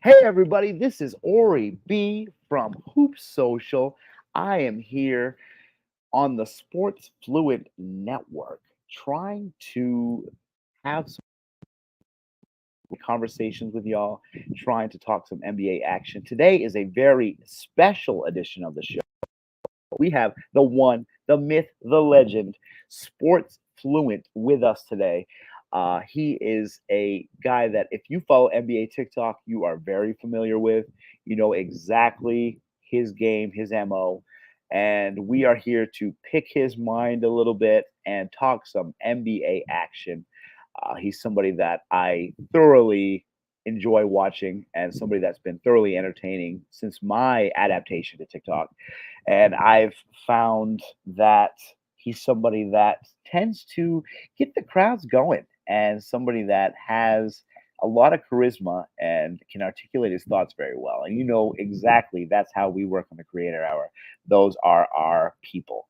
Hey everybody, this is Ori B from Hoop Social. I am here on the Sports Fluent Network trying to have some conversations with y'all, trying to talk some NBA action. Today is a very special edition of the show. We have the one, the myth, the legend, Sports Fluent with us today. He is a guy that if you follow NBA TikTok, you are very familiar with. You know exactly his game, his MO. And we are here to pick his mind a little bit and talk some NBA action. He's somebody that I thoroughly enjoy watching and somebody that's been thoroughly entertaining since my adaptation to TikTok. And I've found that he's somebody that tends to get the crowds going and somebody that has a lot of charisma and can articulate his thoughts very well. And you know exactly that's how we work on the Creator Hour. Those are our people.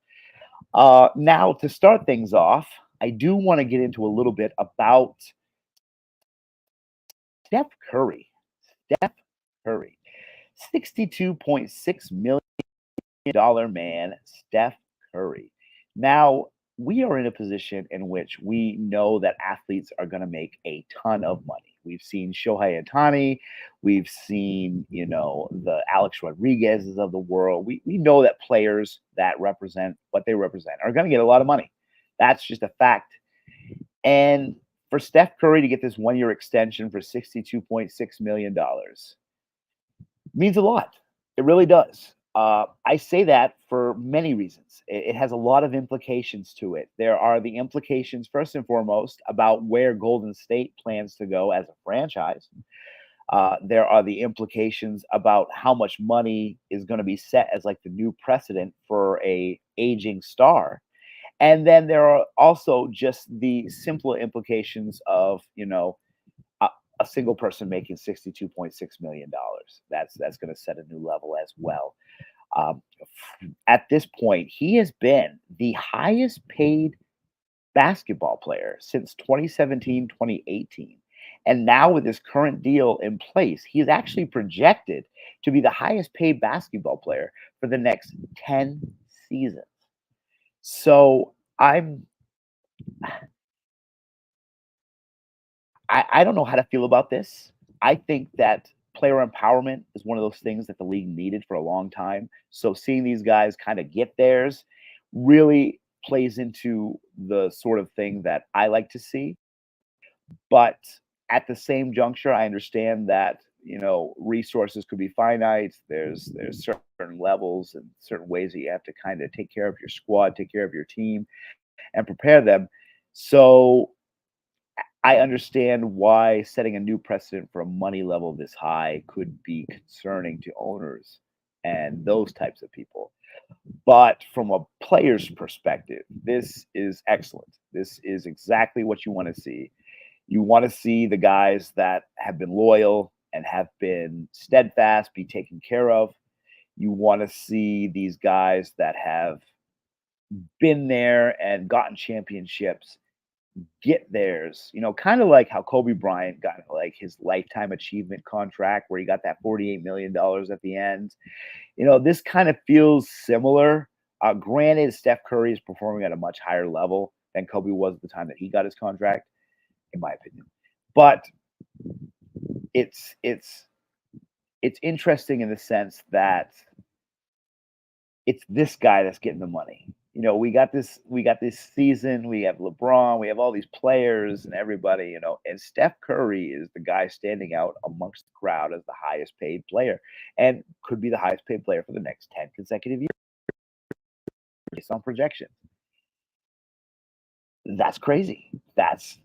Now, to start things off, I do want to get into a little bit about Steph Curry. Steph Curry, $62.6 million man, Steph Curry. Now, we are in a position in which we know that athletes are going to make a ton of money. We've seen Shohei Ohtani, we've seen, the Alex Rodriguez's of the world. We know that players that represent what they represent are going to get a lot of money. That's just a fact. And for Steph Curry to get this 1 year extension for $62.6 million means a lot. It really does. I say that for many reasons. It has a lot of implications to it. There are the implications, first and foremost, about where Golden State plans to go as a franchise. There are the implications about how much money is going to be set as like the new precedent for a aging star. And then there are also just the simpler implications of, a, a single person making $62.6 million. That's going to set a new level as well. Um, at this point, he has been the highest paid basketball player since 2017, 2018. And now, with his current deal in place, he is actually projected to be the highest paid basketball player for the next 10 seasons. So I don't know how to feel about this. I think that player empowerment is one of those things that the league needed for a long time. So seeing these guys kind of get theirs really plays into the sort of thing that I like to see. But at the same juncture, I understand that resources could be finite. There's certain levels and certain ways that you have to kind of take care of your squad, take care of your team, and prepare them. So I understand why setting a new precedent for a money level this high could be concerning to owners and those types of people. But from a player's perspective, this is excellent. This is exactly what you want to see. You want to see the guys that have been loyal and have been steadfast be taken care of. You want to see these guys that have been there and gotten championships get theirs, kind of like how Kobe Bryant got like his lifetime achievement contract where he got that $48 million at the end. This kind of feels similar. Granted, Steph Curry is performing at a much higher level than Kobe was at the time that he got his contract, in my opinion. But it's it's interesting in the sense that it's this guy that's getting the money. We got this season, we have LeBron, we have all these players and everybody, and Steph Curry is the guy standing out amongst the crowd as the highest paid player and could be the highest paid player for the next 10 consecutive years based on projections. That's crazy. That's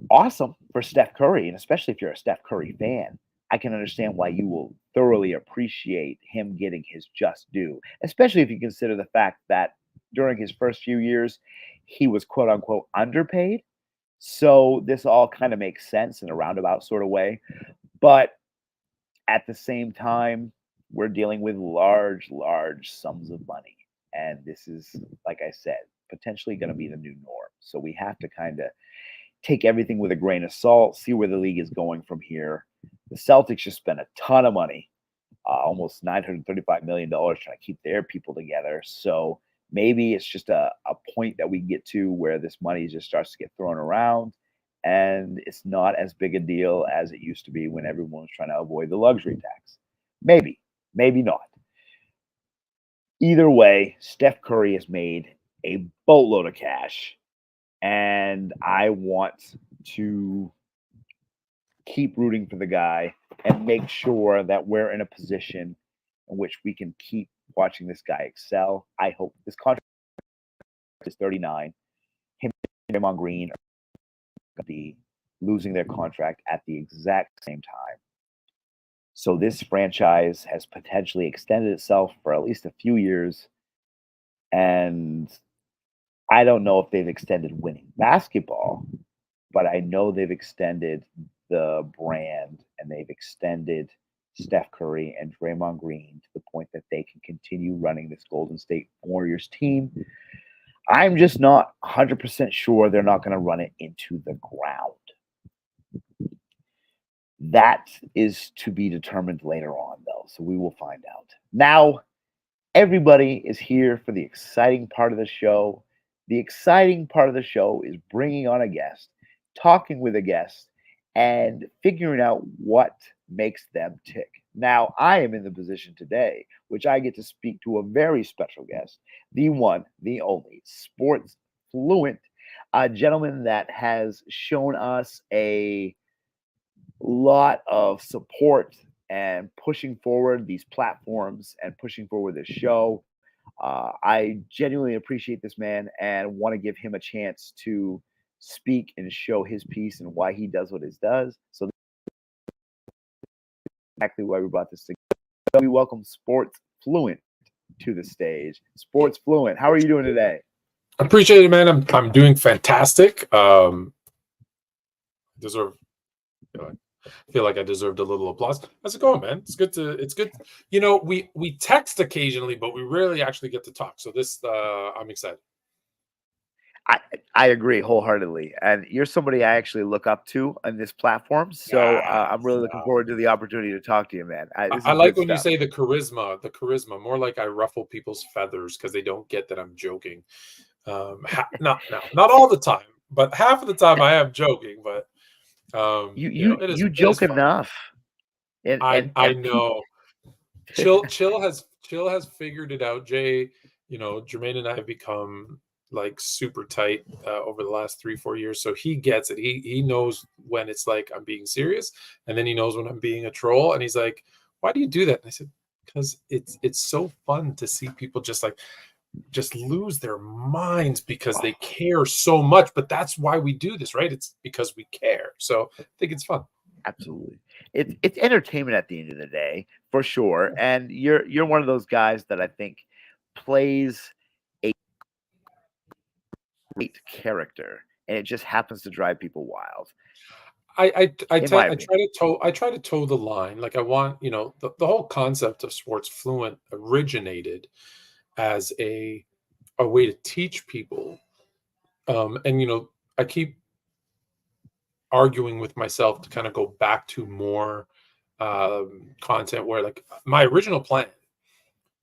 awesome for Steph Curry, and especially if you're a Steph Curry fan. I can understand why you will thoroughly appreciate him getting his just due, especially if you consider the fact that during his first few years, he was quote unquote underpaid. So this all kind of makes sense in a roundabout sort of way. But at the same time, we're dealing with large, large sums of money. And this is, like I said, potentially going to be the new norm. So we have to kind of take everything with a grain of salt, see where the league is going from here. The Celtics just spent a ton of money, almost $935 million trying to keep their people together. So maybe it's just a point that we get to where this money just starts to get thrown around and it's not as big a deal as it used to be when everyone was trying to avoid the luxury tax. Maybe, maybe not. Either way, Steph Curry has made a boatload of cash, and I want to keep rooting for the guy and make sure that we're in a position in which we can keep watching this guy excel. I hope this contract is 39. Him and Draymond Green are going to be losing their contract at the exact same time. So this franchise has potentially extended itself for at least a few years. And I don't know if they've extended winning basketball, but I know they've extended the brand and they've extended Steph Curry and Draymond Green to the point that they can continue running this Golden State Warriors team. I'm just not 100% sure they're not going to run it into the ground. That is to be determined later on, though, so we will find out. Now, everybody is here for the exciting part of the show. The exciting part of the show is bringing on a guest, talking with a guest, and figuring out what makes them tick. Now, I am in the position today, which I get to speak to a very special guest, the one, the only, Sports Fluent, a gentleman that has shown us a lot of support and pushing forward these platforms and pushing forward this show. I genuinely appreciate this man and want to give him a chance to speak and show his piece and why he does what he does. So that's exactly why we brought this together. So we welcome Sports Fluent to the stage. Sports Fluent, how are you doing today? I appreciate it, man. I'm doing fantastic. Deserve. I feel like I deserved a little applause. How's it going, man? It's good. You know, we text occasionally, but we rarely actually get to talk. So this, I'm excited. I agree wholeheartedly, and you're somebody I actually look up to on this platform. So I'm really looking forward to the opportunity to talk to you, man. I like when you say the charisma. More like I ruffle people's feathers because they don't get that I'm joking. Not all the time, but half of the time I am joking. But you joke enough. And I know. Chill has figured it out. Jay, Jermaine and I have become like super tight over the last 3-4 years. So he gets it. He knows when it's like I'm being serious, and then he knows when I'm being a troll. And he's like, "Why do you do that?" And I said, "Because it's so fun to see people just lose their minds because they care so much. But that's why we do this, right? It's because we care. So I think it's fun." Absolutely. It's entertainment at the end of the day, for sure. And you're one of those guys that I think plays a great character, and it just happens to drive people wild. I try to toe the line. Like I want, the whole concept of Sports Fluent originated as a way to teach people. And I keep arguing with myself to kind of go back to more content where, like, my original plan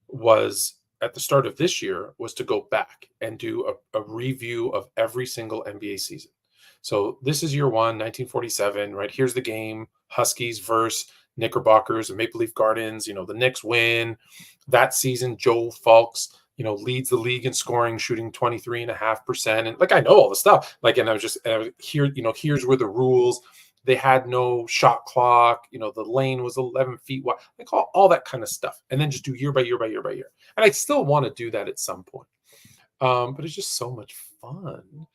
was at the start of this year was to go back and do a review of every single NBA season. So this is year one, 1947, right? Here's the game: Huskies versus Knickerbockers and Maple Leaf Gardens. The Knicks win that season. Joe Fulks, leads the league in scoring, shooting 23.5%. And like, I know all the stuff. Like, and I was here, here's where the rules. They had no shot clock. The lane was 11 feet wide. Like all that kind of stuff. And then just do year by year by year by year. And I still want to do that at some point. But it's just so much fun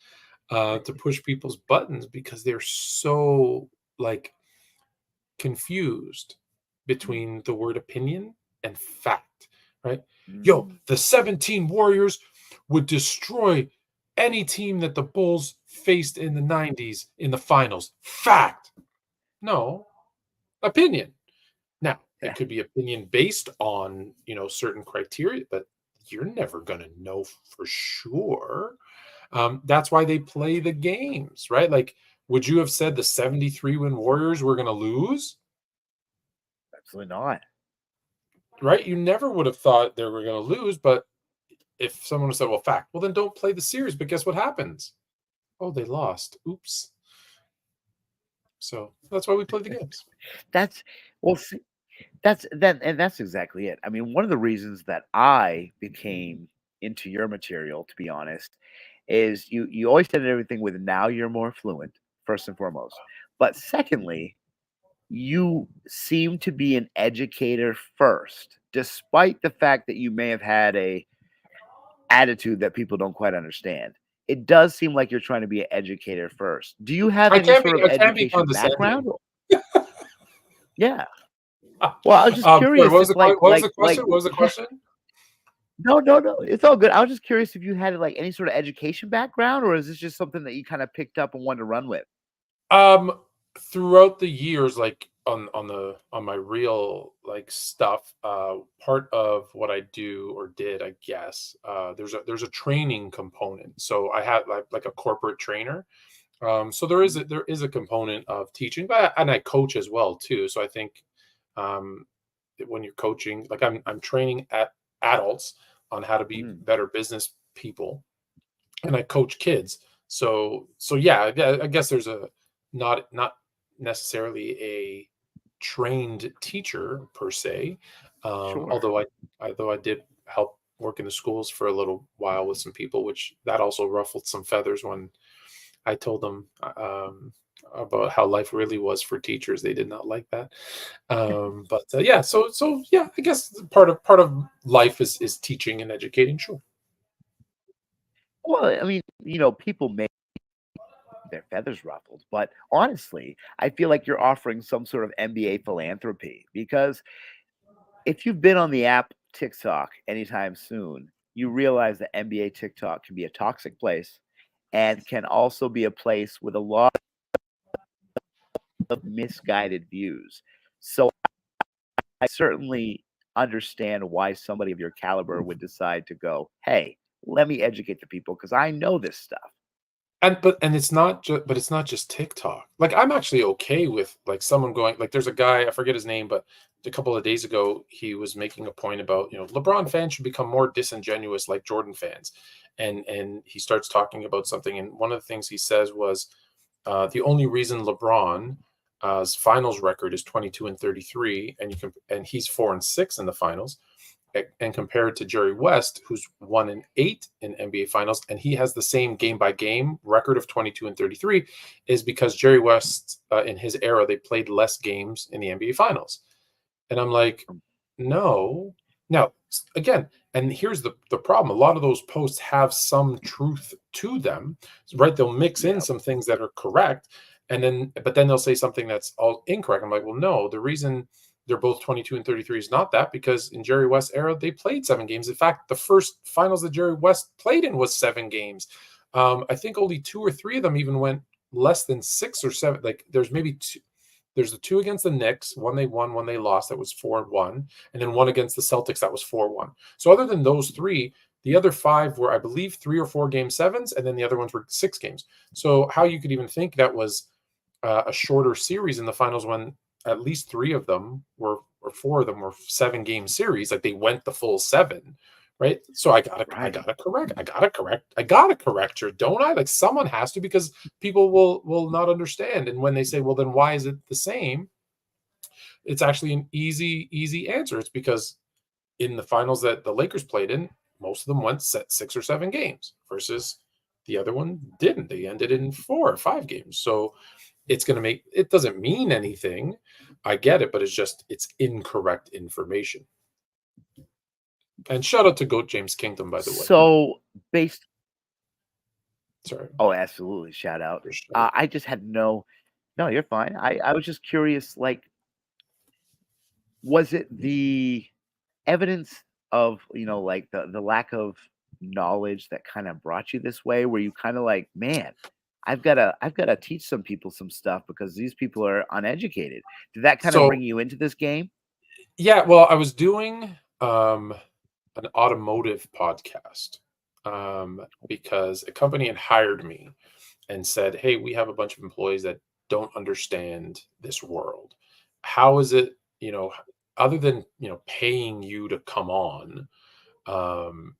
to push people's buttons because they're so like confused between the word opinion and fact, right? Yo, the 17 Warriors would destroy any team that the Bulls faced in the 90s in the finals. Fact. No. Opinion. Now, it could be opinion based on, certain criteria, but you're never going to know for sure. That's why they play the games, right? Like, would you have said the 73 win Warriors were going to lose? Absolutely not. right? You never would have thought they were going to lose, but if someone said, well, fact, well, then don't play the series. But guess what happens? Oh, they lost. Oops. So that's why we play the games. That's well, see, that's exactly it. I mean, one of the reasons that I became into your material, to be honest, is you always said everything with now you're more fluent, first and foremost. But secondly, you seem to be an educator first, despite the fact that you may have had a attitude that people don't quite understand. It does seem like you're trying to be an educator first. Do you have any sort of I can't be education background? condescending. Yeah. Well, I was just Sorry, curious if what was the question? What was the question? no, no, no, it's all good. I was just curious if you had like any sort of education background, or is this just something that you kind of picked up and wanted to run with? Um, Throughout the years, like on my real like stuff, part of what I do or did, I guess, there's a training component. So I had like a corporate trainer. So there is a component of teaching, but and I coach as well too. So I think um, when you're coaching, like I'm training at adults on how to be Mm, better business people, and I coach kids. So yeah, I guess there's a not necessarily a trained teacher per se, sure. although I did help work in the schools for a little while with some people, which that also ruffled some feathers when I told them about how life really was for teachers. They did not like that. But yeah, so yeah, I guess part of life is teaching and educating. Sure. Well, I mean, people make their feathers ruffled, but honestly, I feel like you're offering some sort of MBA philanthropy because if you've been on the app TikTok anytime soon, you realize that NBA TikTok can be a toxic place and can also be a place with a lot of misguided views. So I certainly understand why somebody of your caliber would decide to go, hey, let me educate the people because I know this stuff. And it's not just but it's not just TikTok. Like, I'm actually okay with, like, someone going like, there's a guy, I forget his name, but a couple of days ago, he was making a point about, LeBron fans should become more disingenuous like Jordan fans. And he starts talking about something, and one of the things he says was, the only reason LeBron finals record is 22 and 33, and he's 4-6 in the finals, and compared to Jerry West, who's 1-8 in NBA Finals, and he has the same game by game record of 22 and 33, is because Jerry West, in his era, they played less games in the NBA Finals. And I'm like, no. Now, again, and here's the problem. A lot of those posts have some truth to them, right? They'll mix in Yeah, some things that are correct, but then they'll say something that's all incorrect. I'm like, well, no, the reason they're both 22 and 33 is not that, because in Jerry West's era, they played 7 games. In fact, the first finals that Jerry West played in was 7 games. I think only 2 or 3 of them even went less than 6 or 7. Like, there's maybe two. There's the 2 against the Knicks, one they won, one they lost, that was 4-1, and then one against the Celtics that was 4-1. So other than those 3, the other 5 were, I believe, 3 or 4 game sevens, and then the other ones were 6 games. So how you could even think that was a shorter series in the finals when at least 3 of them were, or 4 of them were 7 game series, like they went the full 7, right? So right. I gotta correct her, don't I? Like, someone has to, because people will not understand. And when they say, well, then why is it the same? It's actually an easy answer. It's because in the finals that the Lakers played in, most of them went 6 or 7 games versus the other one didn't. They ended in 4 or 5 games. So it doesn't mean anything. I get it, but it's incorrect information. And shout out to Goat James Kingdom, by the way. So based Sorry. Oh, absolutely, shout out. Shout out. I just had no, you're fine. I was just curious, like, was it the evidence of, like, the lack of knowledge that kinda brought you this way? Were you kinda like, "Man, I've gotta teach some people some stuff because these people are uneducated." Did that kinda So bring you into this game? yeah, well, I was doing an automotive podcast, because a company had hired me and said, "Hey, we have a bunch of employees that don't understand this world. How is it, you know? other than, paying you to come on, um,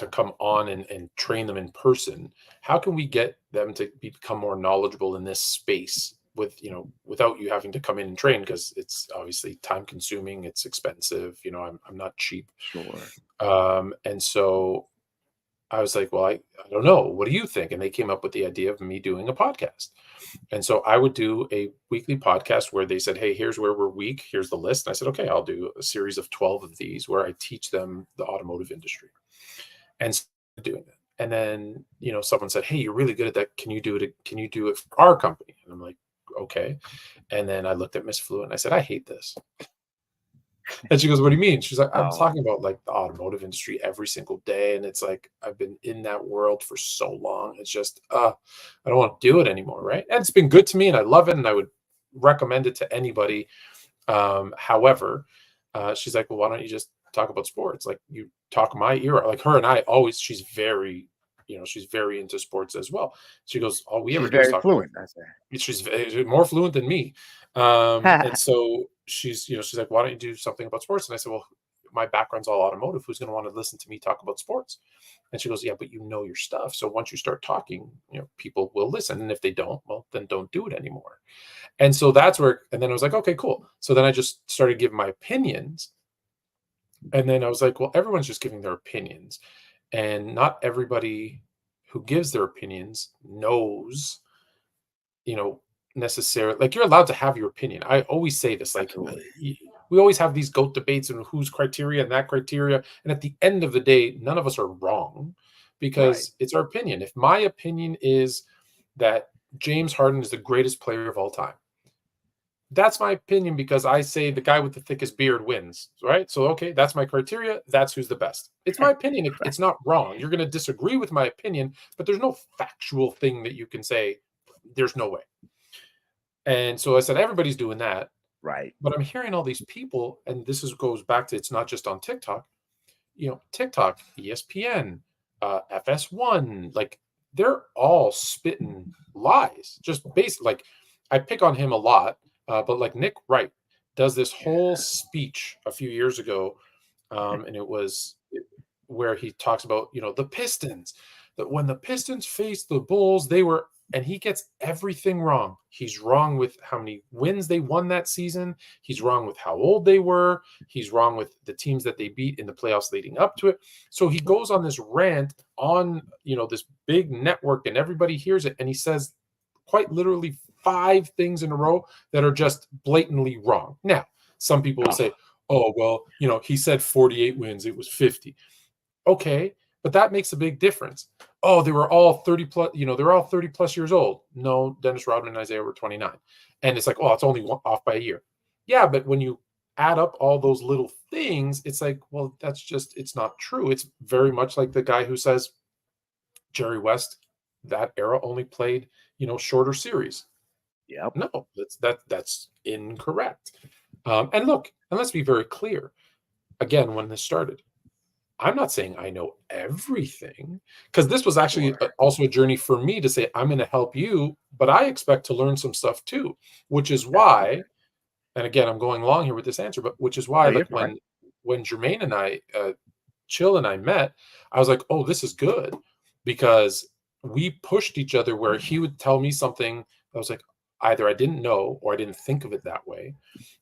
and train them in person, how can we get them to become more knowledgeable in this space without you having to come in and train? Because it's obviously time consuming, it's expensive. I'm not cheap. Sure. And so I was like, well, I don't know. What do you think? And they came up with the idea of me doing a podcast. And so I would do a weekly podcast where they said, hey, here's where we're weak. Here's the list. And I said, okay, I'll do a series of 12 of these where I teach them the automotive industry. And so doing that. And then, someone said, hey, you're really good at that. Can you do it? Can you do it for our company? And I'm like, okay. And then I looked at Miss Fluent and I said, I hate this. And she goes, what do you mean? She's like, I'm Oh, talking about like the automotive industry every single day. And it's like, I've been in that world for so long. It's just, I don't want to do it anymore. Right. And it's been good to me and I love it. And I would recommend it to anybody. However, she's like, well, why don't you just talk about sports? Like you talk my ear, like her and I always, she's very into sports as well. She goes, all we ever she's do is very talk about, fluent. That's she's more fluent than me. And it. so she's like, why don't you do something about sports? And I said, well, my background's all automotive. Who's going to want to listen to me talk about sports? And she goes, yeah, but you know your stuff. So once you start talking, people will listen. And if they don't, well, then don't do it anymore. And so that's where, and then I was like, okay, cool. So then I just started giving my opinions. And then I was like, well, everyone's just giving their opinions. And not everybody who gives their opinions knows, necessarily, like you're allowed to have your opinion. I always say this, like Absolutely. we always have these GOAT debates and whose criteria and that criteria. And at the end of the day, none of us are wrong Right. because it's our opinion. If my opinion is that James Harden is the greatest player of all time, that's my opinion because I say the guy with the thickest beard wins, right? So, okay, that's my criteria. That's who's the best. It's my opinion. Right. It's not wrong. You're going to disagree with my opinion, but there's no factual thing that you can say, there's no way. And so I said, everybody's doing that. Right. But I'm hearing all these people, and goes back to, it's not just on TikTok, TikTok, ESPN, FS1, like they're all spitting lies. Just based, like I pick on him a lot, but like Nick Wright does this whole Yeah. speech a few years ago, and it was where he talks about the Pistons, that when the Pistons faced the Bulls, they were, and he gets everything wrong. He's wrong with how many wins they won that season. He's wrong with how old they were. He's wrong with the teams that they beat in the playoffs leading up to it. So he goes on this rant on, this big network and everybody hears it. And he says quite literally 5 things in a row that are just blatantly wrong. Now, some people will say, oh, well, he said 48 wins. It was 50. Okay, but that makes a big difference. Oh, they were all 30 plus, they're all 30 plus years old. No, Dennis Rodman and Isaiah were 29. And it's like, oh, it's only off by a year. Yeah, but when you add up all those little things, it's like, well, it's not true. It's very much like the guy who says Jerry West, that era only played, shorter series. Yep. No, that's incorrect. And look, and let's be very clear. Again, when this started, I'm not saying I know everything, because this was actually Sure. also a journey for me to say, I'm going to help you, but I expect to learn some stuff too, which is Definitely. why, and again, I'm going long here with this answer, but which is why, No, you're like fine. when Jermaine and I, Chill and I met, I was like, oh, this is good, because we pushed each other where he would tell me something. I was like, either I didn't know or I didn't think of it that way.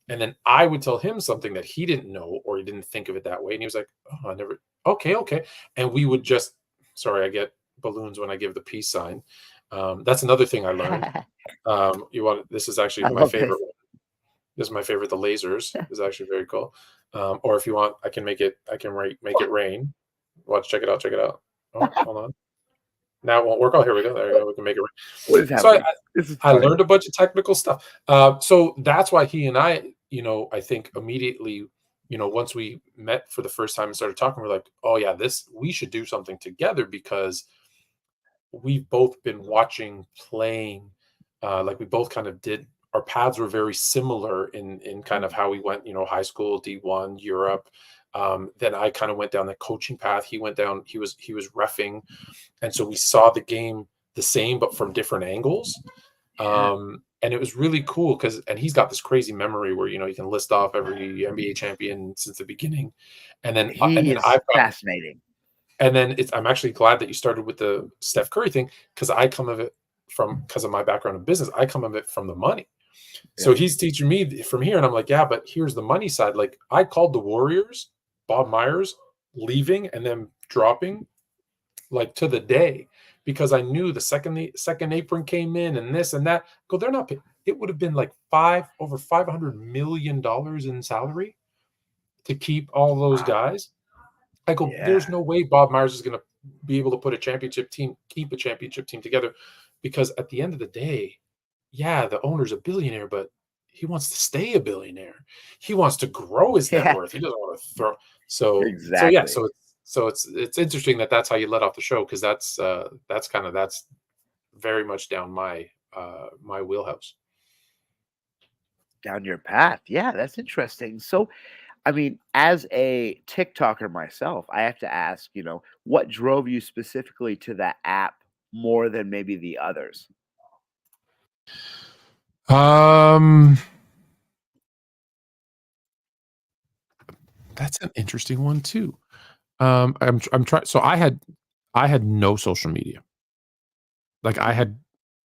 And then I would tell him something that he didn't know or he didn't think of it that way. And he was like, oh, I never, okay. And we would just, sorry, I get balloons when I give the peace sign. That's another thing I learned. This is actually I my love this. favorite one. This is my favorite. The lasers is actually very cool. Or if you want, I can make it make it rain. Watch, check it out. Check it out. Oh, hold on. Now it won't work. Oh, here we go. There we go. We can make it rain. What is So happening? This is I funny. learned a bunch of technical stuff. So that's why he and I, I think immediately, once we met for the first time and started talking, we're like, oh yeah, we should do something together, because we've both been watching, playing, like we both kind of did. Our paths were very similar in kind of how we went, high school, D1, Europe. Then I kind of went down the coaching path. He went down, he was reffing. And so we saw the game the same, but from different angles. Yeah. And it was really cool and he's got this crazy memory where, you can list off every NBA champion since the beginning. And then, He is fascinating. I'm actually glad that you started with the Steph Curry thing, because because of my background in business, I come of it from the money. So Yeah. he's teaching me from here, and I'm like, yeah, but here's the money side. Like, I called the Warriors, Bob Myers leaving and then dropping, like, to the day, because I knew the second apron came in and this and that. Go, they're not. It would have been like over $500 million in salary to keep all those Wow. guys. I go, Yeah. there's no way Bob Myers is going to be able to keep a championship team together, because at the end of the day, yeah, the owner's a billionaire, but he wants to stay a billionaire. He wants to grow his net Yeah. worth. He doesn't want to throw. So yeah, Exactly. it's interesting that's how you let off the show, because that's very much down my wheelhouse. Down your path. Yeah, that's interesting. So, I mean, as a TikToker myself, I have to ask, what drove you specifically to that app more than maybe the others? That's an interesting one too. I'm trying. So I had no social media. Like, Mhm.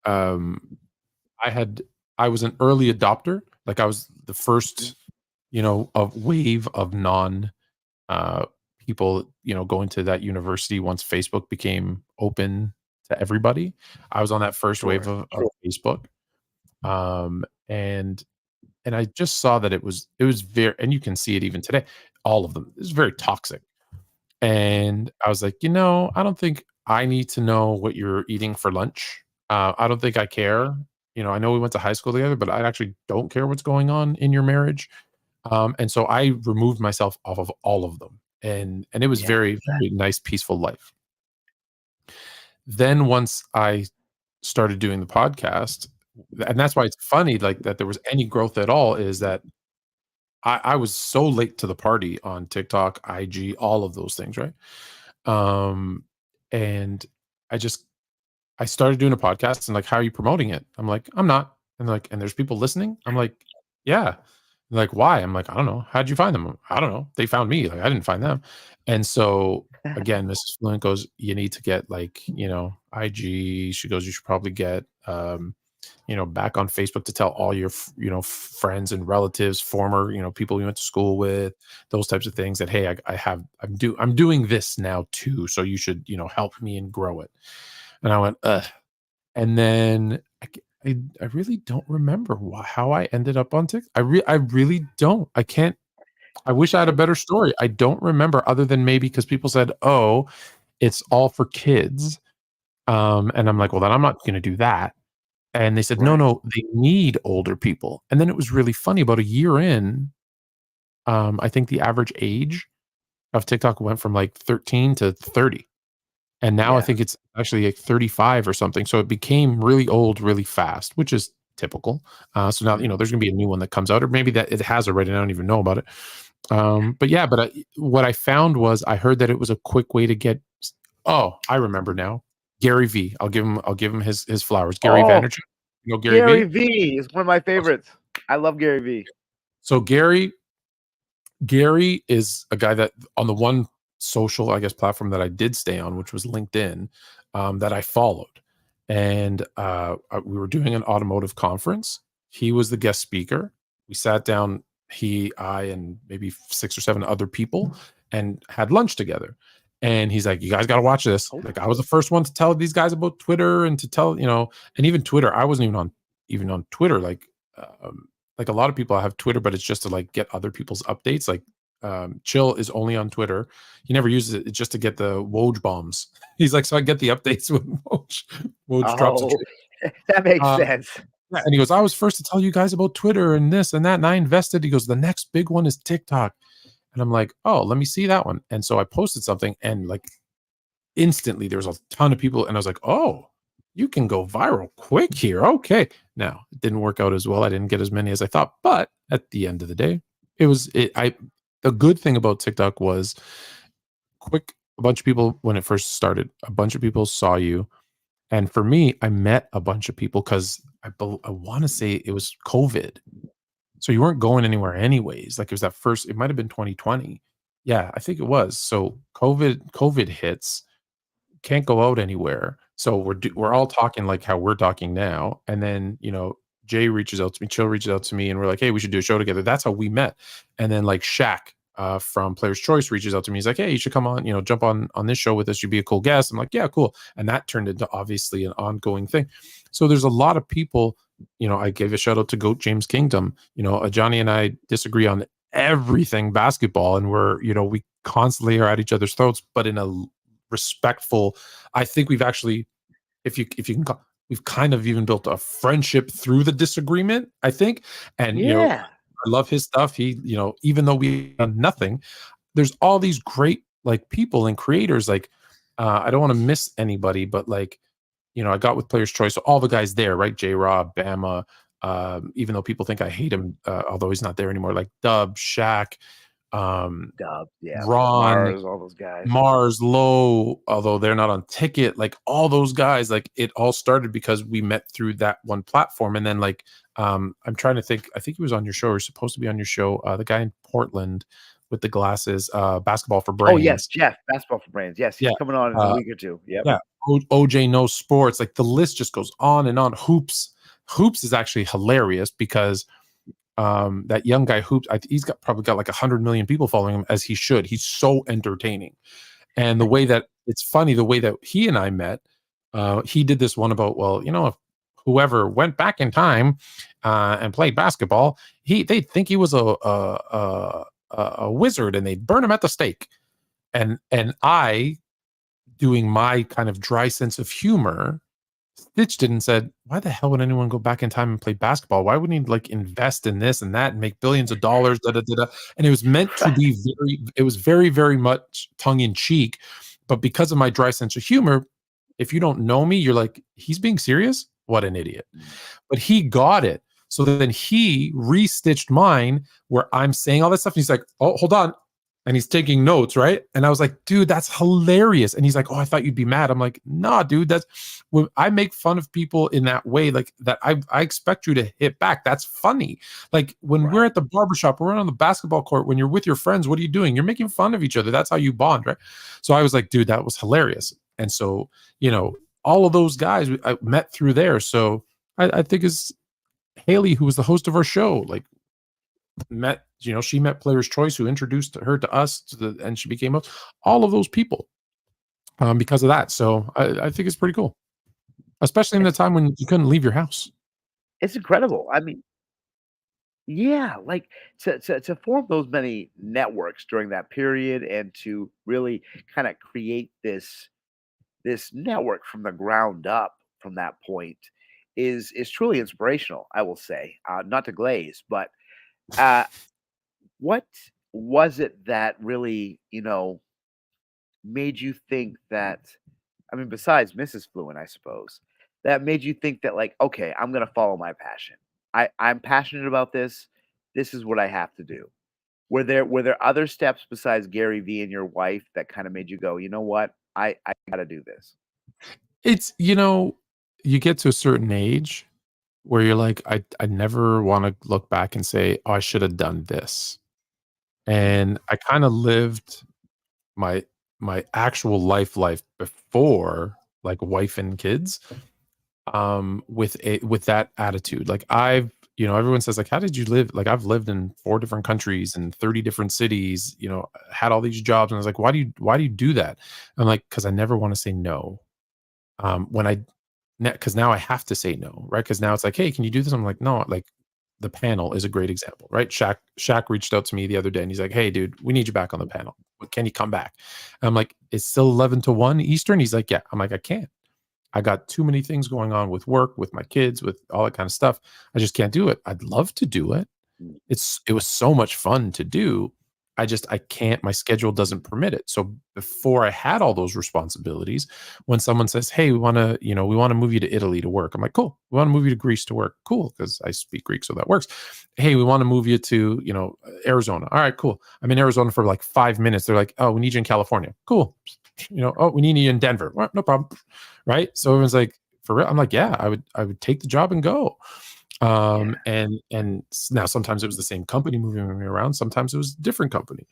um, I had, I was an early adopter. Like, I was the Mhm. first, of wave of uh, people, going to that university once Facebook became open to everybody. I was on that first wave Sure. of Facebook. And I just saw that it was very, and you can see it even today, all of them. It's very toxic. And I was like, I don't think I need to know what you're eating for lunch. I don't think I care. I know we went to high school together, but I actually don't care what's going on in your marriage. And so I removed myself off of all of them. And it was Yeah. very, very nice, peaceful life. Then once I started doing the podcast, and that's why it's funny, like, that there was any growth at all, is that I was so late to the party on TikTok, IG, all of those things, right? Um, and I just I started doing a podcast, and like, how are you promoting it? I'm like, I'm not. And like, and there's people listening. I'm like, yeah. Like, why? I'm like, I don't know. How'd you find them? I don't know. They found me. Like, I didn't find them. And so again, Mrs. Fluent goes, you need to get, like, IG. She goes, you should probably get back on Facebook to tell all your friends and relatives, former people you went to school with, those types of things, that, hey, I'm doing this now too, so you should help me and grow it. And I went, ugh. And then I really don't remember how I ended up on TikTok. I really don't. I can't. I wish I had a Okay. better story. I don't remember, other than maybe because people said, "Oh, it's all for kids," and I'm Mhm. like, "Well, then I'm not going to do that." And they said, "No, Right. no, they need older people." And then it was really funny. About a year in, I think the average age of TikTok went from like 13 to 30. And now I Yeah. think it's actually like 35 or something. So it became really old really fast, which is typical. So now, Mhm. there's going to be a new one that comes out, or maybe that it has already, and I don't even know about it. But yeah, what I found was, I heard that it was a quick way to get, oh, I remember now. Gary V. I'll give him his flowers. Gary Oh, Vaynerchuk. Gary Gary V? V is one of my favorites. I love Gary V. So Gary is a guy that, on the one social, I guess, platform that I did stay on, which was LinkedIn, that I followed. And we were doing an automotive conference. He was the guest speaker. We sat down, I, and maybe 6 or 7 other people, and had lunch together. And he's like, "You guys got to watch this." Oh, Like, I was the first one to tell these guys about Twitter, and to tell, and even Twitter. I wasn't even on Twitter. Like a lot of people have Twitter, but it's just to, like, get other people's updates. Like, Chill is only on Twitter. He never uses it. It's just to get the Woj bombs. He's like, so I get the updates when Woj drops a oh, trade. that makes Uh, sense. yeah, and he goes, I was first to tell you guys about Twitter and this and that, and I invested. He goes, the next big one is TikTok. And I'm like, oh, let me see that one. And so I posted something, and like, instantly there was a ton of people, and I was like, oh, you can go viral quick here. Okay. Now, it didn't work out as well. I didn't get as many as I thought, but at the end of the day, it was it I the good thing about TikTok was quick. A bunch of people, when it first started, a bunch of people saw you, And for me, I met a bunch of people because I want to say it was COVID. So you weren't going anywhere anyways. Like it was that first, it might have been 2020. Yeah, I think it was. So COVID hits, can't go out anywhere. So we're all talking like how we're talking now. And then, Jay reaches out to me, Chill reaches out to me, and we're like, hey, we should do a show together. That's how we met. And then like Shaq from Players Choice reaches out to me. He's like, hey, you should come on, jump on this show with us. You'd be a cool guest. I'm like, yeah, cool. And that turned into obviously an ongoing thing. So there's a lot of people, I gave a shout out to Goat James Kingdom. Johnny and I disagree on everything basketball, and we constantly are at each other's throats, but in a respectful. I think we've actually, if you can call, we've kind of even built a friendship through the disagreement, I think. And Yeah. I love his stuff. He, even though we done nothing, there's all these great like people and creators. Like I don't want to miss anybody, but like, I got with Players Choice, so all the guys there, right? J Rob, Bama, even though people think I hate him, although he's not there anymore, like Dub, Shaq, Dub, yeah, Ron, Mars, all those guys. Mars, Low, although they're not on Ticket, like all those guys, like it all started because we met through that one platform. And then like, I'm trying to think, I think he was on your show or supposed to be on your show. The guy in Portland with the glasses, Basketball for Oh yes, Brains. Jeff, Basketball for Brains. Yes, Yeah. he's coming on in a week or two. Yep. Yeah. OJ knows sports. Like the list just goes on and on. Hoops is actually hilarious because that young guy Hoops, he's probably got like 100 million people following him, as he should. He's so entertaining. And the way that it's funny, the way that he and I met, he did this one about, well, if whoever went back in time and played basketball, they'd think he was a wizard and they'd burn him at the stake. And I, doing my kind of dry sense of humor, stitched it and said, why the hell would anyone go back in time and play basketball? Why wouldn't he like invest in this and that and make billions of dollars? Da, da, da, da. And it was meant to be very, very much tongue in cheek. But because of my dry sense of humor, if you don't know me, you're like, he's being serious? What an idiot. But he got it. So then he restitched mine where I'm saying all that stuff. And he's like, oh, hold on. And he's taking notes, right? And I was like, dude, that's hilarious. And he's like, oh, I thought you'd be mad. I'm like, nah, dude, that's when I make fun of people in that way, like that I expect you to hit back. That's funny. Like when we're at the barbershop, we're on the basketball court, when you're with your friends, what are you doing? You're making fun of each other. That's how you bond, right? So I was like, dude, that was hilarious. And so, all of those guys I met through there. So I think is Haley, who was the host of our show, like met, she met Players Choice, who introduced her to us and she became all of those people because of that. So I think it's pretty cool, especially in the time when you couldn't leave your house. It's incredible. I mean, yeah, like to form those many networks during that period and to really kind of create this network from the ground up from that point is truly inspirational, I will say. Not to glaze, but uh, what was it that really, made you think that, I mean, besides Mrs. Fluent, I suppose, that made you think that like, okay, I'm gonna follow my passion. I'm passionate about this. This is what I have to do. Were there other steps besides Gary Vee and your wife that kind of made you go, you know what? I gotta do this. It's, you get to a certain age where you're like, I never want to look back and say, oh, I should have done this. And I kind of lived my actual life before like wife and kids with that attitude. Like everyone says like, how did you live? Like I've lived in 4 different countries and 30 different cities, had all these jobs. And I was like, why do you do that? I'm like, because I never want to say no. Because now I have to say no, right? Because now it's like, hey, can you do this? I'm like, no. Like the panel is a great example, right? Shaq reached out to me the other day and he's like, hey, dude, we need you back on the panel. Can you come back? And I'm like, it's still 11 to 1 Eastern. He's like, yeah. I'm like, I can't. I got too many things going on with work, with my kids, with all that kind of stuff. I just can't do it. I'd love to do it. Mm. It was so much fun to do. I can't, my schedule doesn't permit it. So before I had all those responsibilities, when someone says, hey, we want to move you to Italy to work. I'm like, cool. We want to move you to Greece to work. Cool. Cause I speak Greek. So that works. Hey, we want to move you to, Arizona. All right, cool. I'm in Arizona for like 5 minutes. They're like, oh, we need you in California. Cool. Oh, we need you in Denver. Well, no problem. Right. So everyone's like, for real? I'm like, yeah, I would take the job and go. And now sometimes it was the same company moving me around. Sometimes it was a different company.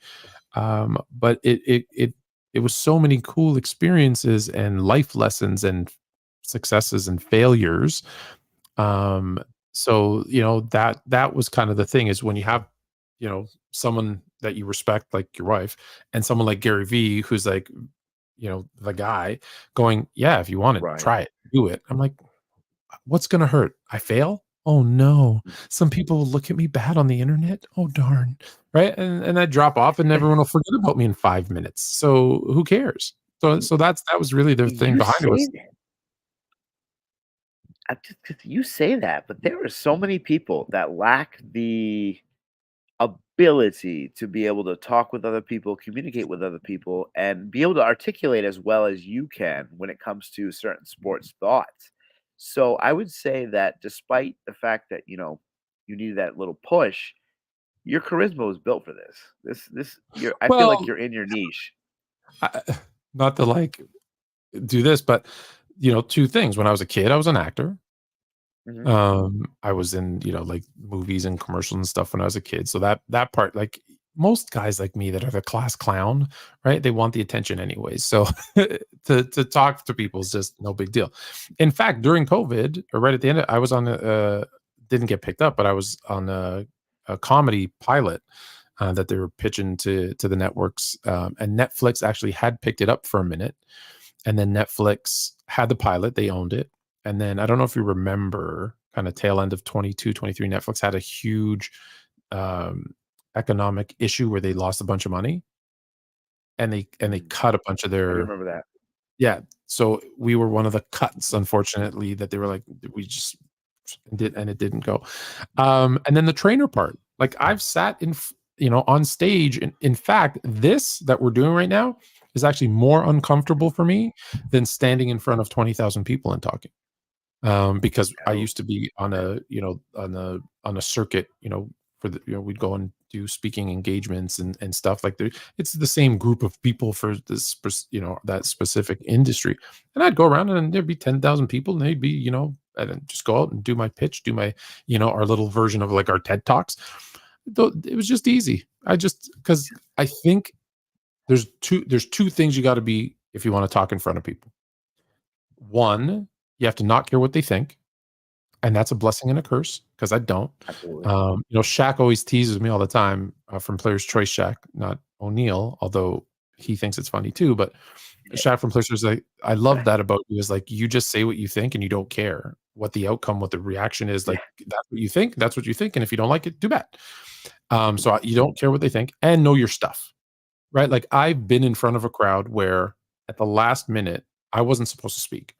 But it was so many cool experiences and life lessons and successes and failures. Um, so that was kind of the thing, is when you have someone that you respect like your wife, and someone like Gary Vee, who's like the guy going, yeah, if you want to Right. try it, do it. I'm like, what's gonna hurt? I fail? Oh no. Some people will look at me bad on the internet. Oh darn. Right. And I drop off and everyone will forget about me in 5 minutes. So who cares? So that was really the thing You behind it. say Was that. You say that, but there are so many people that lack the ability to be able to talk with other people, communicate with other people, and be able to articulate as well as you can when it comes to certain sports thoughts. So I would say that despite the fact that, you needed that little push, your charisma was built for this. I feel like well, you're in your niche. I, not to like do this, but two things. When I was a kid, I was an actor. Mhm. I was in, like movies and commercials and stuff when I was a kid. So that part, like most guys like me that are the class clown, right? They want the attention anyways. So to talk to people is just no big deal. In fact, during COVID, or right at the end, I was on didn't get picked up, but I was on a comedy pilot that they were pitching to the networks, and Netflix actually had picked it up for a minute, and then Netflix had the pilot, they owned it. And then I don't know if you remember, kind of tail end of 22, 23, Netflix had a huge um, economic issue where they lost a bunch of money, and they Mm. cut a bunch of I do their. remember that. Yeah. So we were one of the cuts, unfortunately, that they were like, we just did, and it didn't go. And then the trainer part, like I've sat on stage. In fact, this that we're doing right now is actually more uncomfortable for me than standing in front of 20,000 people and talking. Because I Oh, used to be on a, on a circuit, for the, we'd go and do speaking engagements and stuff like that. It's the same group of people for this, that specific industry. And I'd go around and there'd be 10,000 people, and they'd be, and then just go out and do my pitch, do my, our little version of like our TED Talks. It was just easy. Because I think there's two things you got to be if you want to talk in front of people. One, you have to not care what they think, and that's a blessing and a curse because I don't. absolutely. Shaq always teases me all the time, from Players Choice Shaq, not O'Neal, although he thinks it's funny too. But Yeah. Shaq from Players Choice, like, I love that about you, is like you just say what you think and you don't care what the outcome, what the reaction is. Yeah. Like that's what you think, that's what you think, and if you don't like it, too bad. So you don't care what they think and know your stuff, right? Like I've been in front of a crowd where at the last minute I wasn't supposed to speak,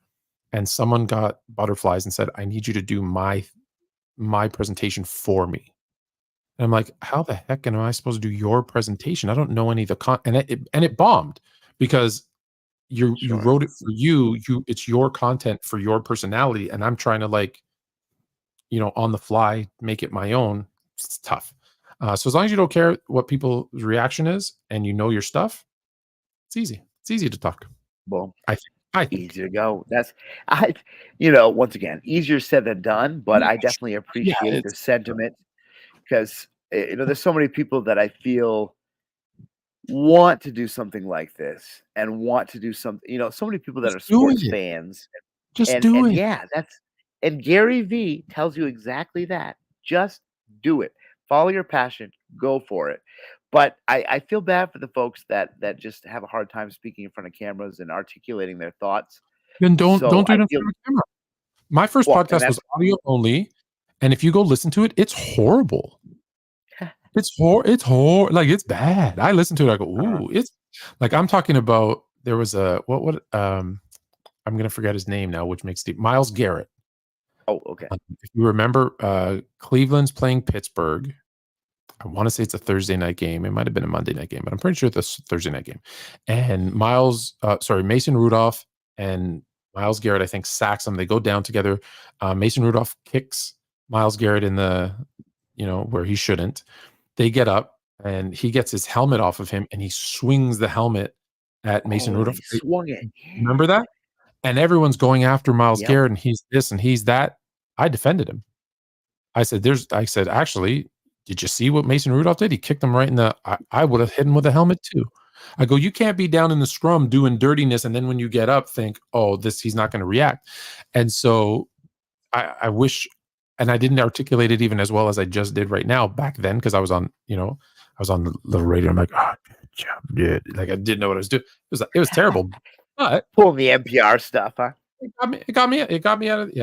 and someone got butterflies and said, "I need you to do my presentation for me." And I'm like, "How the heck am I supposed to do your presentation? I don't know any of the and it bombed because you Sure. wrote it for it's your content for your personality, and I'm trying to like, on the fly make it my own. It's tough. So as long as you don't care what people's reaction is and you know your stuff, it's easy. It's easy to talk. Well, I think. I think. easy to go. I, once again, easier said than done, but Yeah, I definitely yeah, appreciate the it's sentiment because, there's so many people that I feel want to do something like this and want to do something, so many people that just are doing sports it. fans Just and do it. yeah, and Gary Vee tells you exactly that. Just do it. Follow your passion, go for it. But I feel bad for the folks that just have a hard time speaking in front of cameras and articulating their thoughts. Then So don't do I it in feel front of a camera. My first well, and podcast was that's audio only, and if you go listen to it, it's horrible. Like it's bad. I listen to it, I go, uh, "Ooh," it's like I'm talking about there was a I'm gonna forget his name now, which makes Miles Garrett. oh, okay. If you remember, Cleveland's playing Pittsburgh. I want to say it's a Thursday night game. It might have been a Monday night game, but I'm pretty sure it's a Thursday night game. And Mason Rudolph and Miles Garrett, I think, sacks him. They go down together. Mason Rudolph kicks Miles Garrett in the, where he shouldn't. They get up and he gets his helmet off of him and he swings the helmet at Mason Oh, Rudolph. he swung it. Remember Yeah. that? And everyone's going after Myles Yep. Garrett, and he's this and he's that. I defended him. I said, actually, did you see what Mason Rudolph did? He kicked him right in the I would have hit him with a helmet too. I go, you can't be down in the scrum doing dirtiness, and then when you get up, think, oh, he's not going to react. And so I wish, and I didn't articulate it even as well as I just did right now back then, because I was on, I was on the radio. I'm like, oh, good job, dude. Like I didn't know what I was doing. It was terrible, but Pulling the NPR stuff, huh? it got me out of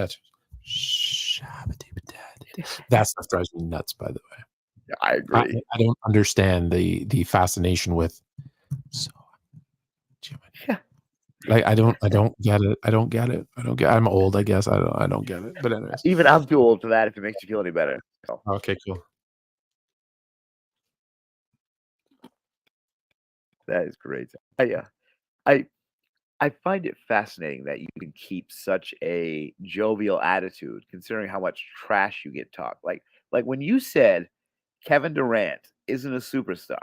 that stuff drives me nuts, by the way. I agree. I don't understand the fascination with Yeah. like I don't get it. I'm old, I guess. I don't get it. But anyways. Even I'm too old for that if it makes you feel any better. So. Okay, cool. That is great. I find it fascinating that you can keep such a jovial attitude considering how much trash you get talked. Like when you said Kevin Durant isn't a superstar,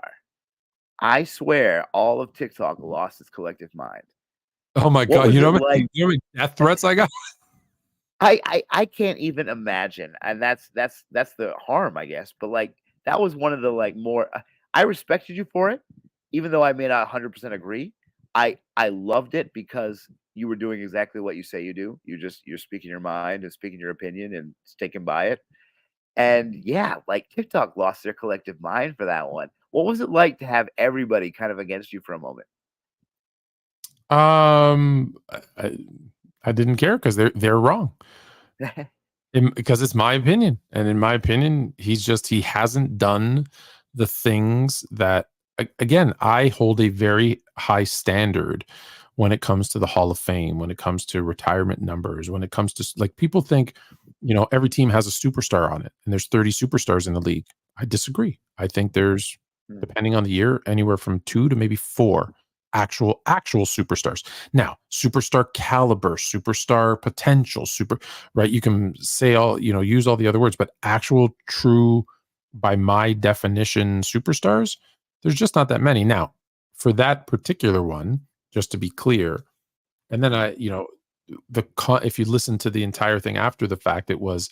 I swear all of TikTok lost its collective mind. Oh my God. You know how many death threats I got? I can't even imagine. And that's the harm, I guess. But like that was one of the more I respected you for it, even though I may not 100% agree. I loved it because you were doing exactly what you say you do. You're speaking your mind and speaking your opinion and sticking by it. And yeah, like TikTok lost their collective mind for that one. What was it like to have everybody kind of against you for a moment? I didn't care because they're wrong. Because it's my opinion, and in my opinion, he hasn't done the things that. Again, I hold a very high standard when it comes to the Hall of Fame, when it comes to retirement numbers, when it comes to like people think, every team has a superstar on it, and there's 30 superstars in the league. I disagree. I think there's, depending on the year, anywhere from 2 to maybe 4 actual superstars. Now, superstar caliber, superstar potential, right? You can say use all the other words, but actual true, by my definition, superstars, there's just not that many. Now, for that particular one, just to be clear, and then if you listen to the entire thing after the fact, it was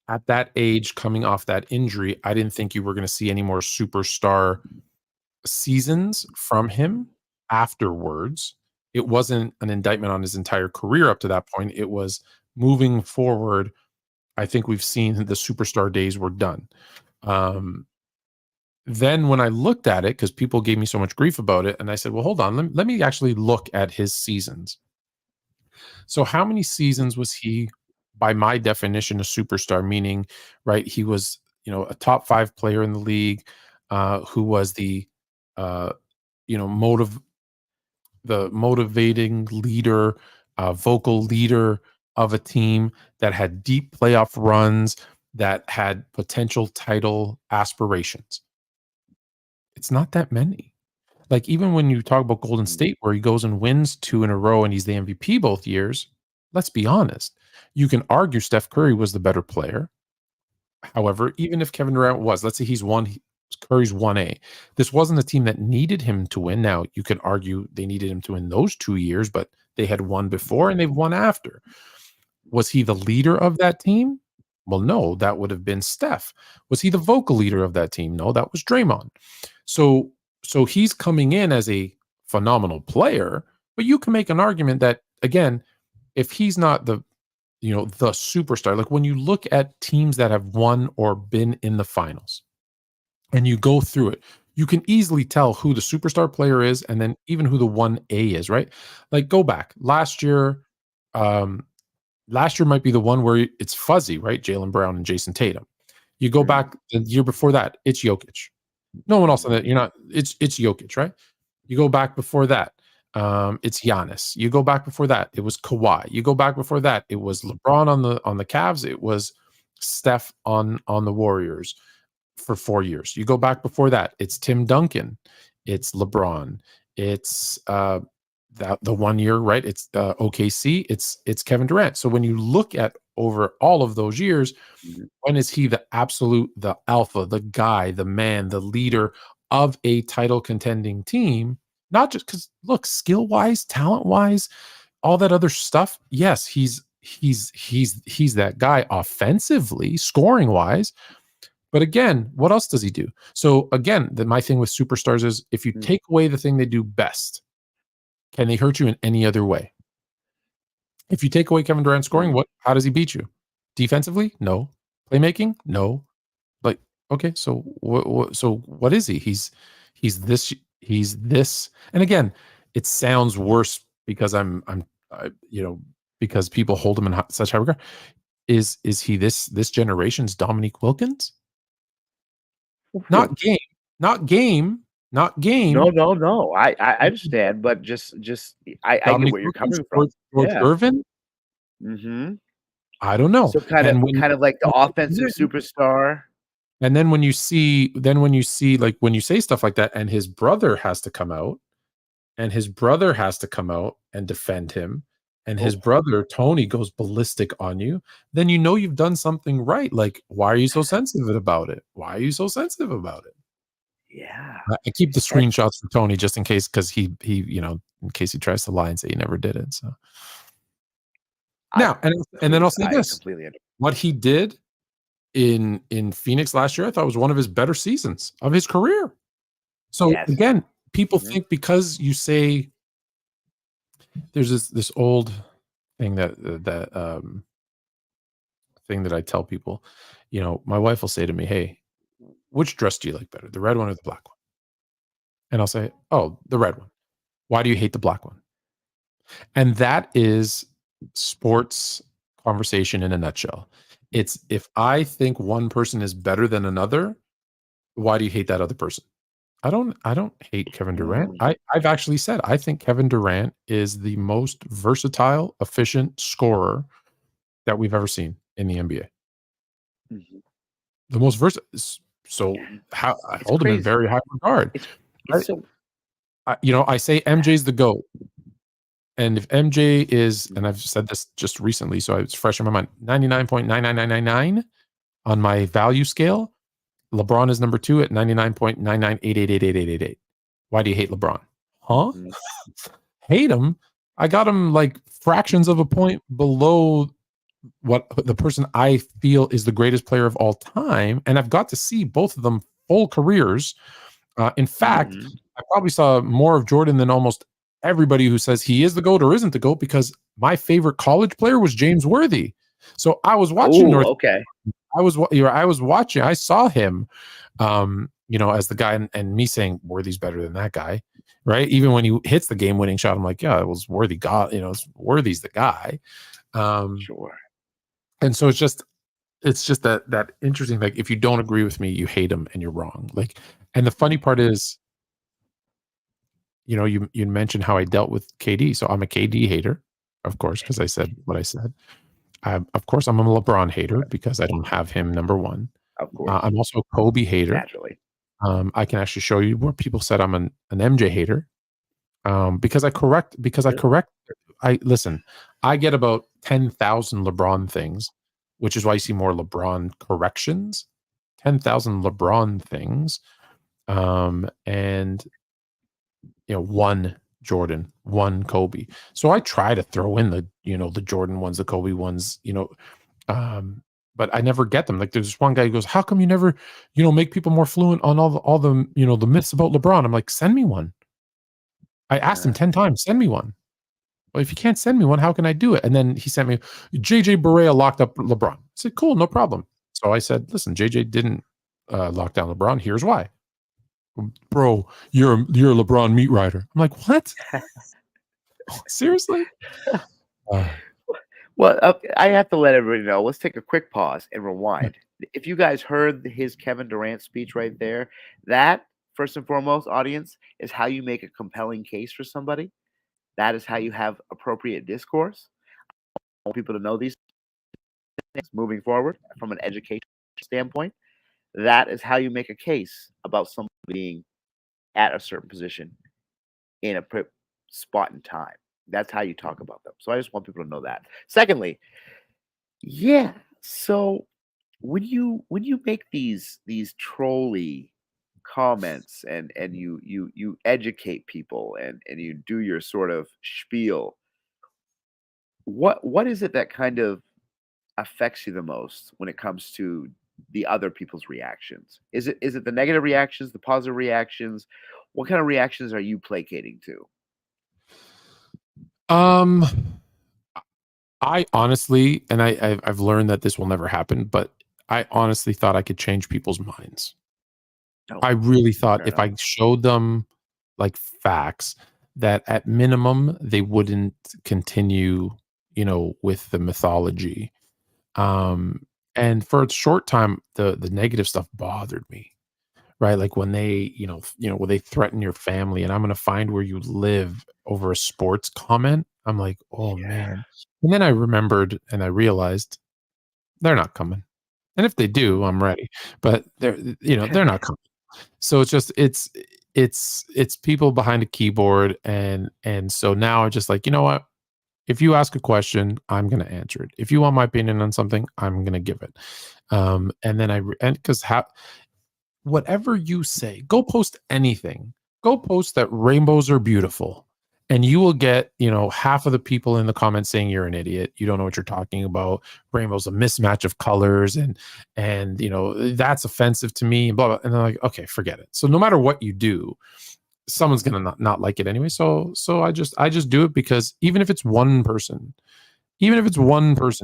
at that age, coming off that injury, I didn't think you were going to see any more superstar seasons from him afterwards. It wasn't an indictment on his entire career up to that point. It was moving forward. I think we've seen the superstar days were done. Then when I looked at it, because people gave me so much grief about it, and I said, well, hold on, let me actually look at his seasons. So how many seasons was he, by my definition, a superstar? Meaning, right, he was, a top 5 player in the league, who was the motivating leader, vocal leader of a team that had deep playoff runs, that had potential title aspirations. It's not that many. Like even when you talk about Golden State, where he goes and wins 2 in a row and he's the MVP both years, let's be honest. You can argue Steph Curry was the better player. However, even if Kevin Durant was, let's say Curry's 1A. This wasn't a team that needed him to win. Now, you could argue they needed him to win those 2 years, but they had won before and they've won after. Was he the leader of that team? Well, no, that would have been Steph. Was he the vocal leader of that team? No, that was Draymond. So he's coming in as a phenomenal player, but you can make an argument that, again, if he's not the superstar, like when you look at teams that have won or been in the finals and you go through it, you can easily tell who the superstar player is and then even who the 1A is, right? Like go back last year. Last year might be the one where it's fuzzy, right? Jaylen Brown and Jason Tatum. You go back the year before that, it's Jokic. No one else on that. It's Jokic, right? You go back before that, it's Giannis. You go back before that, it was Kawhi. You go back before that, it was LeBron on the Cavs. It was Steph on the Warriors for 4 years. You go back before that, it's Tim Duncan, it's LeBron, it's the 1 year, right? It's OKC, it's Kevin Durant. So when you look at over all of those years, when is he the alpha, the guy, the man, the leader of a title contending team? Not just because, look, skill wise, talent wise, all that other stuff. Yes, he's that guy offensively, scoring wise. But again, what else does he do? So again, my thing with superstars is if you take away the thing they do best, can they hurt you in any other way? If you take away Kevin Durant scoring, how does he beat you? Defensively? No. Playmaking? No. Like, okay, so what is he? He's this. And again, it sounds worse because because people hold him in such high regard. Is he this generation's Dominique Wilkins? Not game. No. I understand, but just I get where you're coming from. George Irvin? I don't know. So kind of like the offensive superstar. And then when you see, like when you say stuff like that, and his brother has to come out, and defend him, and his brother Tony goes ballistic on you, then you've done something right. Like, why are you so sensitive about it? Yeah. I keep the screenshots for Tony just in case, because he in case he tries to lie and say he never did it. So now, and then I'll say this: what he did in Phoenix last year, I thought was one of his better seasons of his career. So again, people think because you say there's this old thing that I tell people, my wife will say to me, "Hey, which dress do you like better, the red one or the black one?" And I'll say, "Oh, the red one." "Why do you hate the black one?" And that is sports conversation in a nutshell. It's, if I think one person is better than another, why do you hate that other person? I don't hate Kevin Durant. I've actually said I think Kevin Durant is the most versatile, efficient scorer that we've ever seen in the NBA. The most versatile. So I hold him in very high regard. I say MJ's the GOAT. And if MJ is, and I've said this just recently, so it's fresh in my mind, 99.99999 on my value scale, LeBron is number 2 at 99.99888888. Why do you hate LeBron? Huh? Hate him? I got him like fractions of a point below what the person I feel is the greatest player of all time. And I've got to see both of them full careers. In fact, I probably saw more of Jordan than almost everybody who says he is the GOAT or isn't the GOAT, because my favorite college player was James Worthy. So I was watching I was watching. I saw him, as the guy, and me saying Worthy's better than that guy, right? Even when he hits the game-winning shot, I'm like, yeah, it was Worthy. Worthy's the guy. Sure. And so it's just that interesting. Like, if you don't agree with me, you hate him, and you're wrong. Like, and the funny part is, you mentioned how I dealt with KD. So I'm a KD hater, of course, because I said what I said. Of course, I'm a LeBron hater because I don't have him number 1. Of course. I'm also a Kobe hater. Naturally. I can actually show you where people said I'm an MJ hater, because I correct. I get about 10,000 LeBron things, which is why you see more LeBron corrections. 10,000 LeBron things, and 1 Jordan, 1 Kobe. So I try to throw in the Jordan ones, the Kobe ones, but I never get them. Like, there's this one guy who goes, "How come you never, make people more fluent on all the the myths about LeBron?" I'm like, "Send me one." I asked him 10 times, "Send me one." Well, if you can't send me one, how can I do it? And then he sent me, JJ Barea locked up LeBron. I said, cool, no problem. So I said, listen, JJ didn't lock down LeBron. Here's why. Bro, you're a LeBron meat rider. I'm like, what? Seriously? Well, I have to let everybody know. Let's take a quick pause and rewind. If you guys heard his Kevin Durant speech right there, that, first and foremost, audience, is how you make a compelling case for somebody. That is how you have appropriate discourse. I want people to know these things moving forward from an education standpoint. That is how you make a case about somebody being at a certain position in a spot in time. That's how you talk about them. So I just want people to know that. Secondly, so when you make these trolley comments and you educate people and you do your sort of spiel, what is it that kind of affects you the most when it comes to the other people's reactions? Is it the negative reactions, the positive reactions? What kind of reactions are you placating to? Um, I honestly, and I've learned that this will never happen, but I honestly thought I could change people's minds. Oh, I really thought fair if enough. I showed them like facts that at minimum they wouldn't continue, with the mythology. Um, and for a short time, the negative stuff bothered me, right? Like when they, when they threaten your family and I'm going to find where you live over a sports comment. I'm like, oh Yeah. man. And then I remembered and I realized they're not coming. And if they do, I'm ready. But they're not coming. So it's just it's people behind a keyboard and so now I just like, you know what? If you ask a question, I'm going to answer it. If you want my opinion on something, I'm going to give it. And then and because whatever you say, go post anything. Go post that rainbows are beautiful. And you will get, half of the people in the comments saying you're an idiot. You don't know what you're talking about. Rainbow's a mismatch of colors and that's offensive to me, and blah, blah. And they're like, okay, forget it. So no matter what you do, someone's gonna not like it anyway. So I just do it because even if it's one person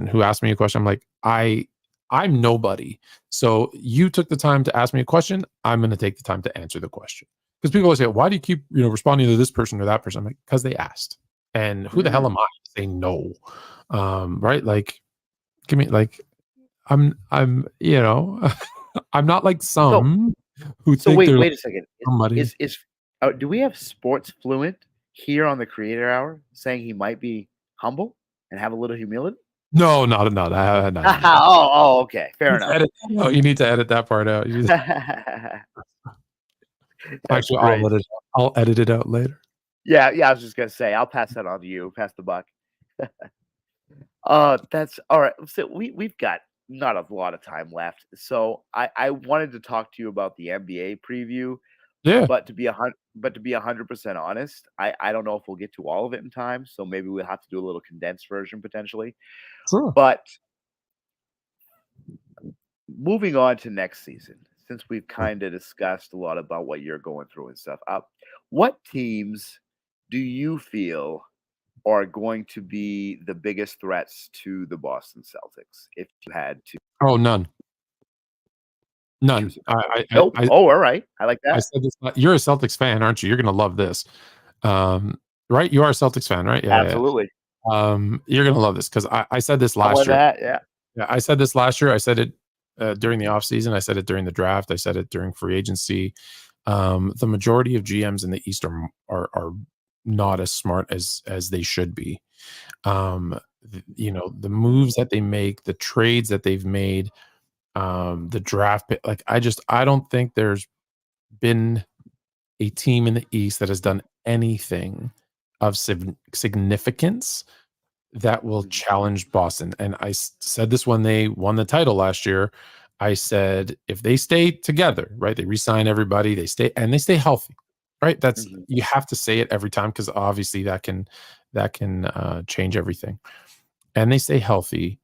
who asked me a question, I'm like, I'm nobody. So you took the time to ask me a question. I'm going to take the time to answer the question. Because people always say, why do you keep, responding to this person or that person? I'm like, because they asked. And who the hell am Mm. I to say no? Right? Like, give me like, I'm, I'm not like So some who so think wait, they're like wait a second. somebody. Is do we have Sports Fluent here on the Creator Hour saying he might be humble and have a little humility? No, not, no, no. Oh, okay. Fair enough. You need to edit that part out. That's Actually, great. I'll edit it out later. Yeah, yeah, I was just gonna say, I'll pass that on to you, pass the buck. That's all right. So we've got not a lot of time left. So I wanted to talk to you about the NBA preview, Yeah, but to be 100% honest, I don't know if we'll get to all of it in time. So maybe we'll have to do a little condensed version potentially. sure. But moving on to next season, since we've kind of discussed a lot about what you're going through and stuff, what teams do you feel are going to be the biggest threats to the Boston Celtics if you had to Oh, none. None. choose a couple? I I Nope. I Oh, all right. I like I that. said this. You're a Celtics fan, aren't you? You're gonna love this. Right? You are a Celtics fan, right? Yeah, yeah. Absolutely. You're gonna love this because I said this How last about year. that? Yeah. Yeah, I said this last year. I said it during the offseason. I said it during the draft. I said it during free agency. The majority of GMs in the East are not as smart as they should be. The moves that they make, the trades that they've made, the draft pick. Like I don't think there's been a team in the East that has done anything of significance that will Mhm, challenge Boston. And said this when they won the title last year. I said if they stay together, right? They resign everybody, they stay healthy, right? That's mhm, you have to say it every time because obviously that can change everything. And they stay healthy.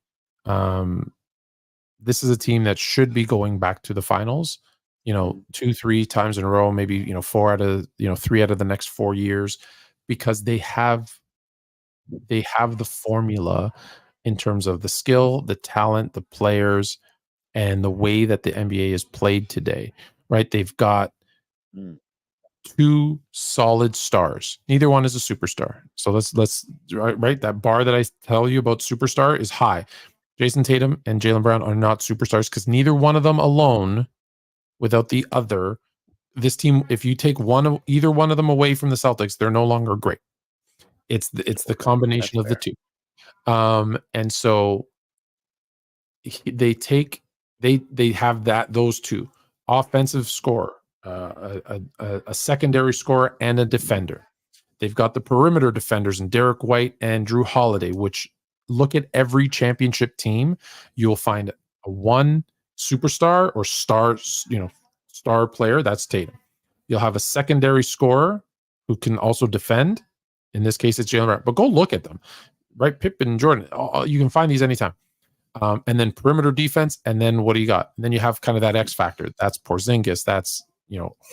Um, this is a team that should be going back to the finals, mhm, 2, 3 times in a row, maybe, 3 out of the next 4 years, because they have the formula in terms of the skill, the talent, the players, and the way that the NBA is played today, right? They've got mm, two solid stars. Neither one is a superstar. So let's right, that bar that I tell you about superstar is high. Jason Tatum and Jaylen Brown are not superstars because neither one of them alone, without the other, this team, if you take either one of them away from the Celtics, they're no longer great. It's the okay. That's combination of the fair. two. And so they take they have those two offensive scorer, a secondary scorer, and a defender. They've got the perimeter defenders in Derek White and Drew Holiday, which look at every championship team, you'll find a one superstar or stars, star player, that's Tatum. You'll have a secondary scorer who can also defend. In this case, it's Jalen Brown. But go look at them, right? Pippen and Jordan. You can find these anytime. And then perimeter defense. And then what do you got? And then you have kind of that X factor. That's Porzingis. That's,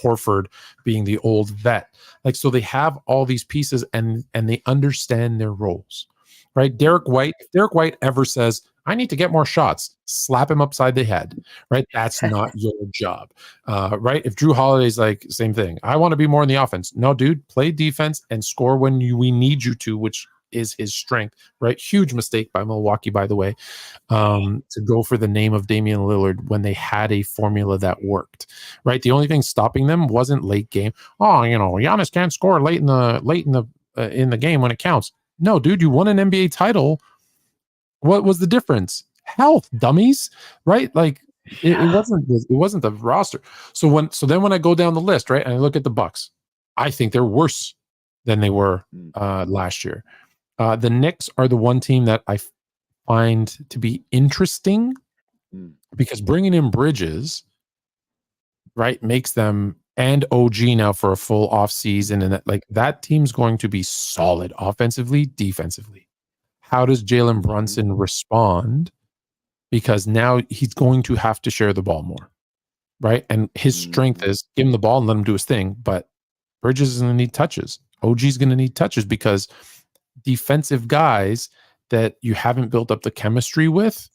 Horford being the old vet. Like, so they have all these pieces and they understand their roles, right? Derek White, if Derek White ever says, I need to get more shots, slap him upside the head, right? That's not your job, right? If Drew Holiday's like, same thing. I want to be more in the offense. No, dude, play defense and score when we need you to, which is his strength, right? Huge mistake by Milwaukee, by the way, to go for the name of Damian Lillard when they had a formula that worked, right? The only thing stopping them wasn't late game. Oh, Giannis can't score late in the game when it counts. No, dude, you won an NBA title. What was the difference? Health, dummies, right? Like it wasn't the roster. So then when I go down the list, right, and I look at the Bucks, I think they're worse than they were last year. The Knicks are the one team that I find to be interesting because bringing in Bridges, right, makes them and OG now for a full off season, and that team's going to be solid offensively, defensively. How does Jalen Brunson respond? Because now he's going to have to share the ball more, right? And his strength is give him the ball and let him do his thing. But Bridges is going to need touches. OG is going to need touches because defensive guys that you haven't built up the chemistry with,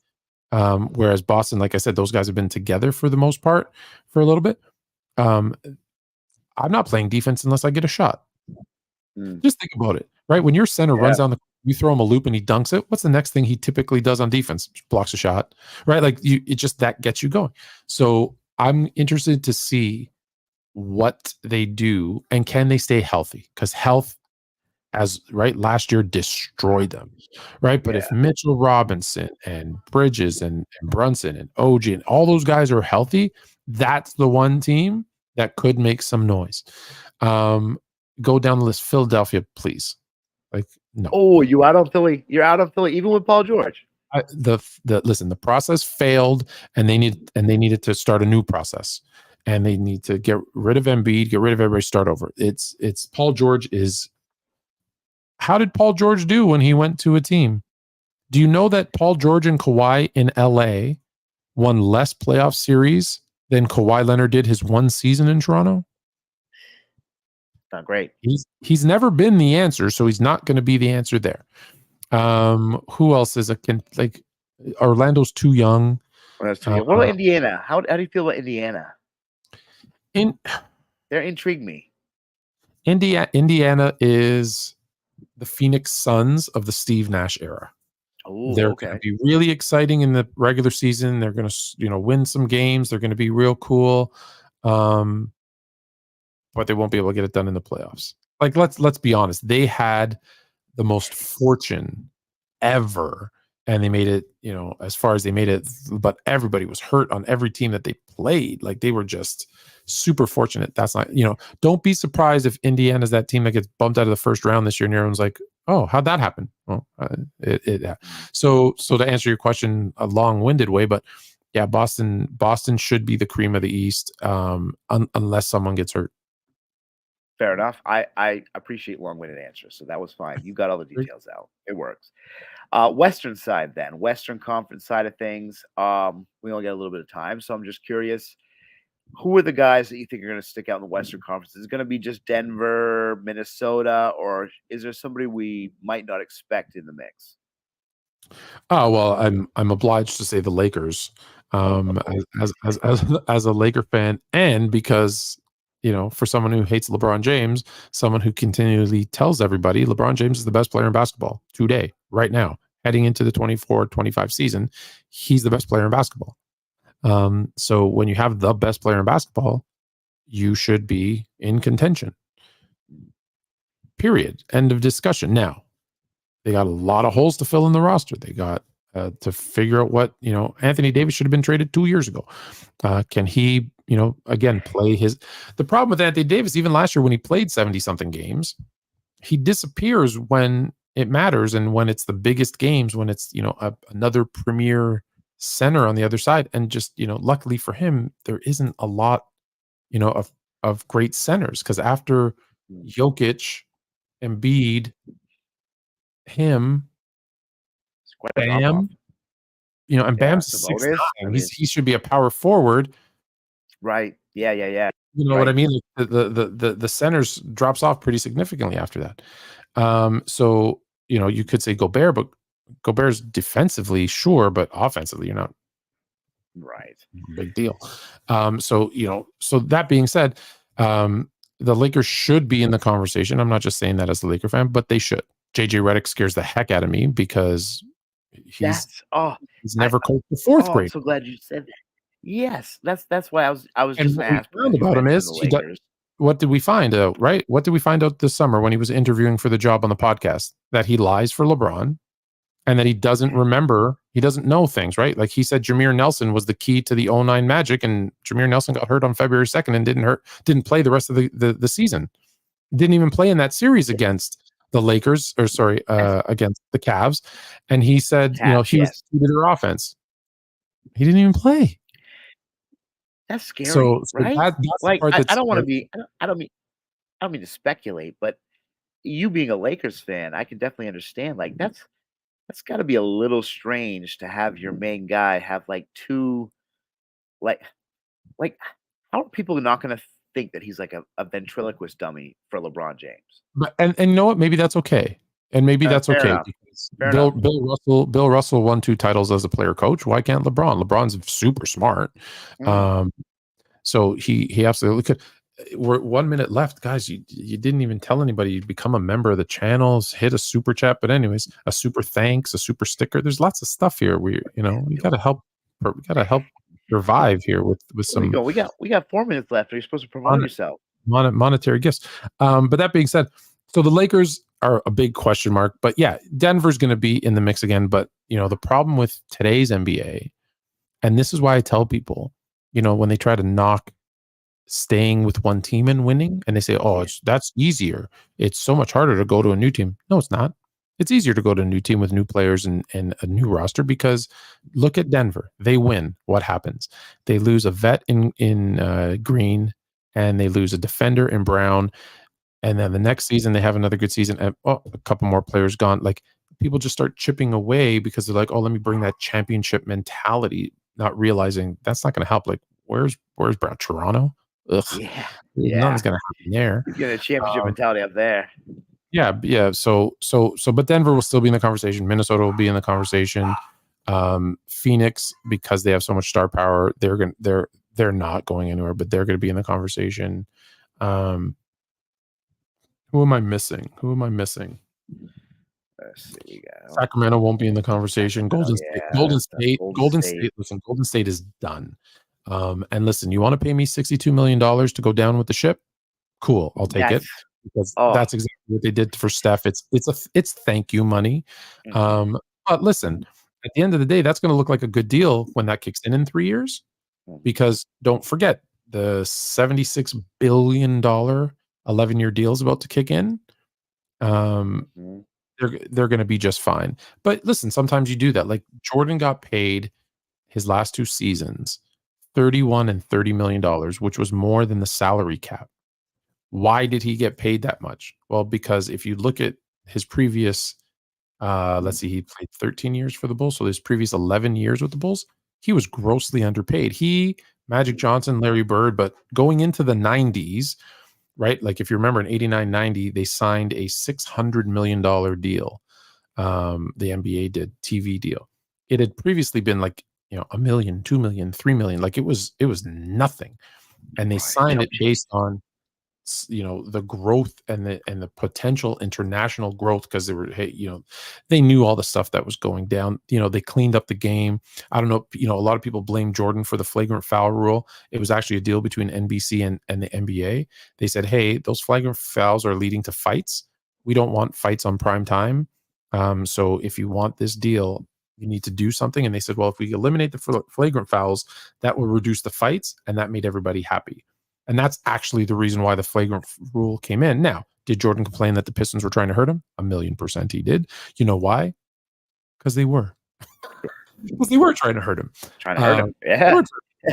whereas Boston, like I said, those guys have been together for the most part for a little bit. I'm not playing defense unless I get a shot. Just think about it, right? When your center runs down you throw him a loop and he dunks it. What's the next thing he typically does on defense? Just blocks a shot, right? Like that gets you going. So I'm interested to see what they do and can they stay healthy? Because health, last year destroyed them, right? But if Mitchell Robinson and Bridges and Brunson and OG and all those guys are healthy, that's the one team that could make some noise. Go down the list. Philadelphia, please. No. Oh, you out on Philly? You're out on Philly, even with Paul George. Listen, the process failed, and they needed to start a new process, and they need to get rid of Embiid, get rid of everybody, start over. It's Paul George is. How did Paul George do when he went to a team? Do you know that Paul George and Kawhi in LA won less playoff series than Kawhi Leonard did his one season in Toronto? Not great. He's never been the answer, so he's not going to be the answer there. Who else is Orlando's too young? What about Indiana? How do you feel about Indiana? They intrigue me. Indiana is the Phoenix Suns of the Steve Nash era. Oh, they're going to be really exciting in the regular season. They're going to win some games. They're going to be real cool. But they won't be able to get it done in the playoffs. Like, let's be honest. They had the most fortune ever, and they made it, as far as they made it, but everybody was hurt on every team that they played. Like, they were just super fortunate. That's not, don't be surprised if Indiana's that team that gets bumped out of the first round this year, and everyone's like, oh, how'd that happen? Well, So to answer your question a long-winded way, but yeah, Boston should be the cream of the East, unless someone gets hurt. Fair enough. I appreciate long-winded answers, so that was fine. You got all the details out. It works. Western side then. Western Conference side of things. We only got a little bit of time, so I'm just curious. Who are the guys that you think are going to stick out in the Western Conference? Is it going to be just Denver, Minnesota, or is there somebody we might not expect in the mix? Oh, well, I'm obliged to say the Lakers, as a Laker fan, and because for someone who hates LeBron James, someone who continually tells everybody LeBron James is the best player in basketball today, right now, heading into the 24-25 season, he's the best player in basketball. So when you have the best player in basketball, you should be in contention. Period. End of discussion. Now, they got a lot of holes to fill in the roster. They got to figure out what, Anthony Davis should have been traded 2 years ago. Can he, again, play the problem with Anthony Davis, even last year when he played 70 something games, he disappears when it matters. And when it's the biggest games, when it's, another premier center on the other side. And just, luckily for him, there isn't a lot of great centers. Because after Jokic, Embiid, him, Bam, and Bam's 6'9". He should be a power forward. Right. Yeah. You know what I mean? The centers drops off pretty significantly after that. So, you could say Gobert, but Gobert's defensively, sure, but offensively, you're not. Right. Big deal. So that being said, the Lakers should be in the conversation. I'm not just saying that as a Laker fan, but they should. JJ Redick scares the heck out of me because he's never coached the fourth grade. I'm so glad you said that. Yes, that's why I was and just what asked we found about him is what did we find out, right? What did we find out this summer when he was interviewing for the job on the podcast? That he lies for LeBron and that he doesn't remember, he doesn't know things, right? Like he said Jameer Nelson was the key to the 09 Magic, and Jameer Nelson got hurt on February 2nd and didn't play the rest of the season. Didn't even play in that series against the Lakers, against the Cavs. And he said, he was key to their offense. He didn't even play. That's scary, so right? that's like, the part I don't want to be, I don't mean to speculate, but you being a Lakers fan, I can definitely understand. Like that's got to be a little strange to have your main guy have like two, like how are people not going to think that he's like a ventriloquist dummy for LeBron James? But and you know what? Maybe that's okay. And maybe that's okay. Because Bill Russell won 2 titles as a player coach. Why can't LeBron? LeBron's super smart. So he absolutely could. We're 1 minute left, guys. You didn't even tell anybody you'd become a member of the channels, hit a super chat. But anyways, a super thanks, a super sticker. There's lots of stuff here. We gotta help. We gotta help revive here with some. We got 4 minutes left. Are you supposed to promote yourself? Monetary gifts. But that being said, so the Lakers are a big question mark. But yeah, Denver's going to be in the mix again. But the problem with today's NBA, and this is why I tell people, when they try to knock staying with one team and winning, and they say, "Oh, that's easier. It's so much harder to go to a new team." No, it's not. It's easier to go to a new team with new players and a new roster, because look at Denver. They win. What happens? They lose a vet in Green, and they lose a defender in Brown. And then the next season, they have another good season. And a couple more players gone. Like, people just start chipping away because they're like, "Oh, let me bring that championship mentality," not realizing that's not going to help. Like, where's Brown? Toronto? Ugh. Yeah. Nothing's going to happen there. You get a championship mentality up there. Yeah. So, but Denver will still be in the conversation. Minnesota will be in the conversation. Phoenix, because they have so much star power, they're not going anywhere, but they're going to be in the conversation. Who am I missing? Let's see. We got Sacramento won't be in the conversation. Golden State. Listen, Golden State is done. And listen, you want to pay me $62 million to go down with the ship? Cool, I'll take it, because that's exactly what they did for Steph. It's thank you money. But listen, at the end of the day, that's going to look like a good deal when that kicks in 3 years, because don't forget the $76 billion 11-year deal is about to kick in. They're going to be just fine. But listen, sometimes you do that. Like Jordan got paid his last 2 seasons $31 and $30 million, which was more than the salary cap. Why did he get paid that much? Well, because if you look at his previous, let's see, he played 13 years for the Bulls. So his previous 11 years with the Bulls, he was grossly underpaid. Magic Johnson, Larry Bird, but going into the 90s, right? Like if you remember in 89, 90, they signed a $600 million deal. The NBA did, TV deal. It had previously been like, $1 million, $2 million, $3 million. Like it was nothing. And they signed it based on, the growth and the potential international growth, because they were, they knew all the stuff that was going down. They cleaned up the game. I don't know, a lot of people blame Jordan for the flagrant foul rule. It was actually a deal between NBC and the NBA. They said, hey, those flagrant fouls are leading to fights. We don't want fights on prime time. So if you want this deal, you need to do something. And they said, well, if we eliminate the flagrant fouls, that will reduce the fights. And that made everybody happy. And that's actually the reason why the flagrant rule came in. Now, did Jordan complain that the Pistons were trying to hurt him? 1,000,000% he did. You know why? Because they were. Because they were trying to hurt him. Yeah.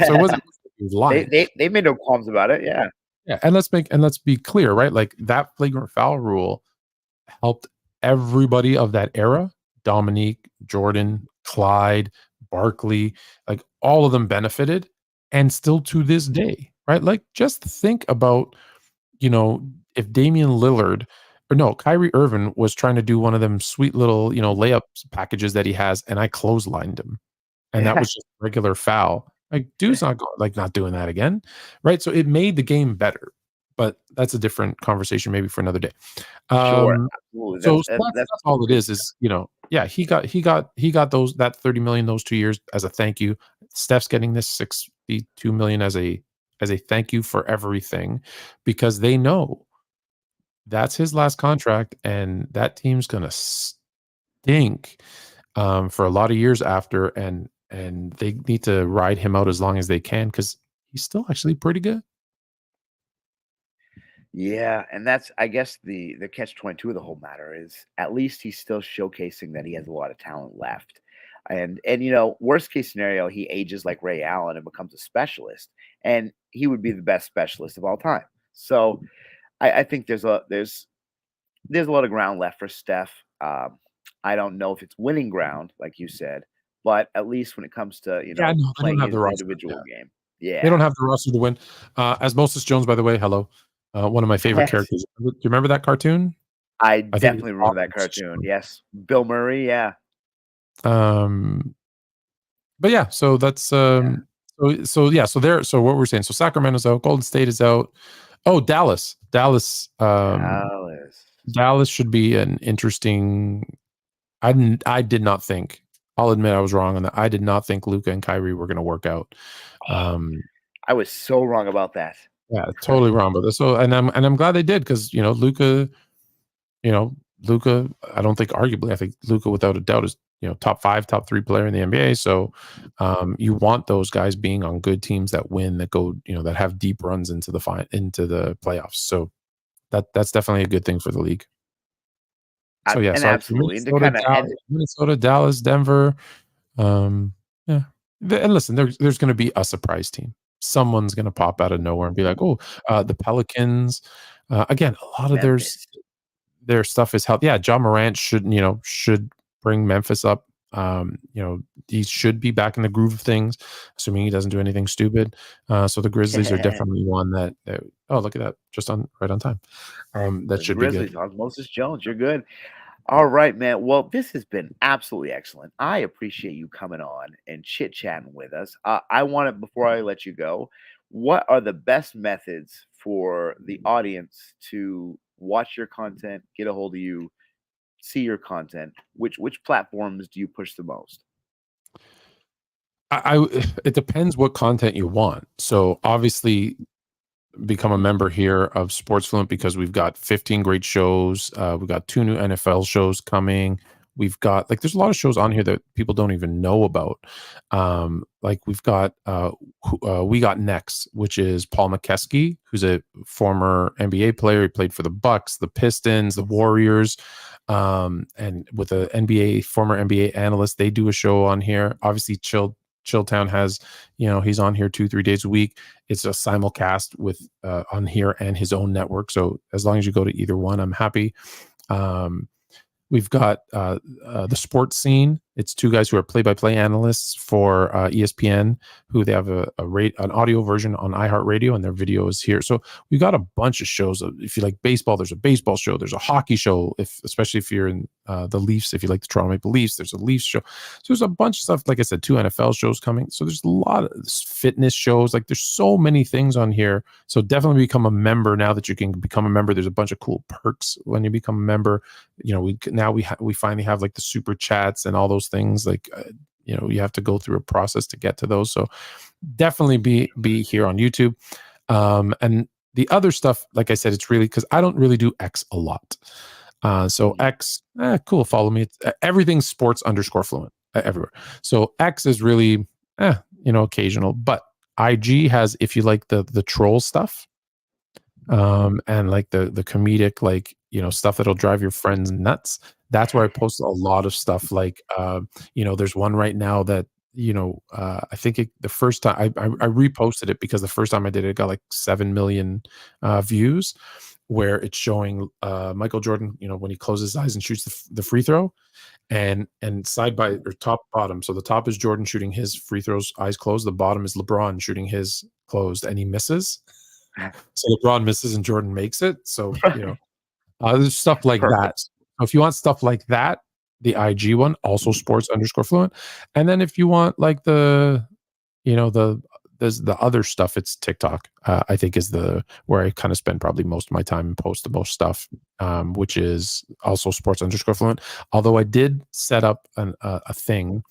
So it he was lying. They made no qualms about it. Yeah. Yeah, and let's be clear, right? Like that flagrant foul rule helped everybody of that era, Dominique, Jordan, Clyde, Barkley, like all of them benefited, and still to this day, right? Like just think about, if Damian Lillard or no, Kyrie Irving was trying to do one of them sweet little, layup packages that he has, and I clotheslined him. And that was just a regular foul. Like, dude's not doing that again, right? So it made the game better, but that's a different conversation, maybe for another day. Sure, absolutely. So that's all it is. Yeah, he got that 30 million those 2 years as a thank you. Steph's getting this 62 million as a thank you for everything, because they know that's his last contract, and that team's gonna stink for a lot of years after, and they need to ride him out as long as they can, because he's still actually pretty good. Yeah, and that's, I guess, the catch-22 of the whole matter is at least he's still showcasing that he has a lot of talent left. And worst case scenario, he ages like Ray Allen and becomes a specialist, and he would be the best specialist of all time. So I think there's a lot of ground left for Steph. I don't know if it's winning ground, like you said, but at least when it comes to playing his individual game, they don't have the roster to win. As Moses Jones, by the way, hello, one of my favorite characters. Do you remember that cartoon? I definitely remember that cartoon. Yes, Bill Murray. Yeah. But yeah, so that's so what we're saying. So Sacramento's out, Golden State is out. Oh, Dallas should be an interesting. I did not think. I'll admit I was wrong on that. I did not think Luka and Kyrie were going to work out. I was so wrong about that. Yeah, totally wrong about this. So, and I'm glad they did, because Luka, I don't think arguably, I think Luka without a doubt is top 5, top 3 player in the NBA. So you want those guys being on good teams that win, that go, that have deep runs into the playoffs. So that's definitely a good thing for the league. So yeah, so absolutely. Minnesota, Dallas, Denver. Yeah. And listen, there's going to be a surprise team. Someone's going to pop out of nowhere and be like, oh, the Pelicans. Again, a lot of their stuff is healthy. Yeah, John Morant should bring Memphis up. He should be back in the groove of things, assuming he doesn't do anything stupid. So the Grizzlies are definitely one that oh, look at that, just right on time. That should be good. Moses Jones, you're good. All right, man. Well, this has been absolutely excellent. I appreciate you coming on and chit-chatting with us. I want to, before I let you go, what are the best methods for the audience to watch your content, get a hold of you, see your content? Which platforms do you push the most? It depends what content you want. So obviously, become a member here of Sports Fluent, because we've got 15 great shows. We've got 2 new NFL shows coming. We've got there's a lot of shows on here that people don't even know about. We've got We Got Next, which is Paul McKeskey, who's a former NBA player. He played for the Bucks, the Pistons, the Warriors, and with a former NBA analyst. They do a show on here. Obviously, Chilltown has, he's on here 2-3 days a week. It's a simulcast with on here and his own network. So as long as you go to either one, I'm happy. We've got the Sports Scene. It's 2 guys who are play-by-play analysts for ESPN, who they have an audio version on iHeartRadio, and their video is here. So we've got a bunch of shows. If you like baseball, there's a baseball show. There's a hockey show, especially if you're in the Leafs. If you like the Toronto Maple Leafs, there's a Leafs show. So there's a bunch of stuff. Like I said, 2 NFL shows coming. So there's a lot of fitness shows. There's so many things on here. So definitely become a member now that you can become a member. There's a bunch of cool perks when you become a member. We finally have the super chats and all those things. You have to go through a process to get to those. So definitely be here on YouTube. And the other stuff, like I said, it's really because I don't really do X a lot. So X, cool, follow me. Everything's sports_fluent everywhere. So X is really, occasional. But IG has, if you like the troll stuff, and the comedic, stuff that'll drive your friends nuts. That's where I post a lot of stuff. There's one right now that I think the first time I reposted it because the first time I did it, it got like 7 million views, where it's showing Michael Jordan, when he closes his eyes and shoots the free throw, and side by or top bottom. So the top is Jordan shooting his free throws, eyes closed. The bottom is LeBron shooting his closed, and he misses. So LeBron misses and Jordan makes it. So there's stuff like that. So if you want stuff like that, the IG one, also sports_fluent. And then if you want like there's the other stuff, it's TikTok. I think is where I kind of spend probably most of my time and post the most stuff, which is also sports_fluent. Although I did set up a thing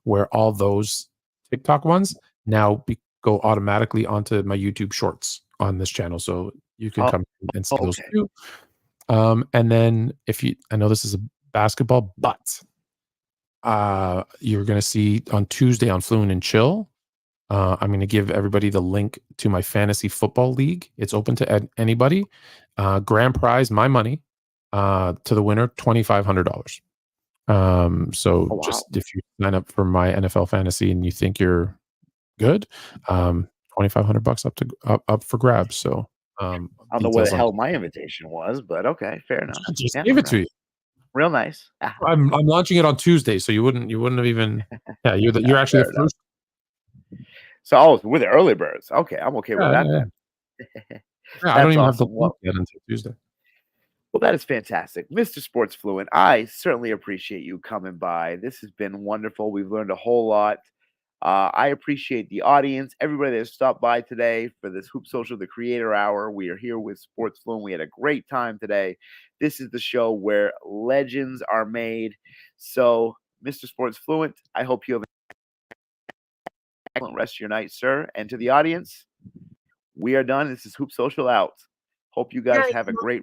where all those TikTok ones now go automatically onto my YouTube Shorts on this channel, so you can come and see those too. And then I know this is a basketball, but you're going to see on Tuesday on Fluent and Chill, I'm going to give everybody the link to my fantasy football league. It's open to anybody. Grand prize, my money, to the winner, $2,500. Just if you sign up for my NFL fantasy and you think you're good, $2,500 up for grabs. So I don't know where the hell my invitation was, but okay, fair enough. I just gave it to you. Real nice. I'm launching it on Tuesday, so you wouldn't have even. Yeah, you're actually the first. So we're the early birds. Okay, I'm okay with that. Yeah. I don't even have the link yet until Tuesday. Well, that is fantastic. Mr. Sports Fluent, I certainly appreciate you coming by. This has been wonderful. We've learned a whole lot. I appreciate the audience, everybody that stopped by today for this Hoop Social, the Creator Hour. We are here with Sports Fluent. We had a great time today. This is the show where legends are made. So, Mr. Sports Fluent, I hope you have an excellent rest of your night, sir. And to the audience, we are done. This is Hoop Social out. Hope you guys have a great rest.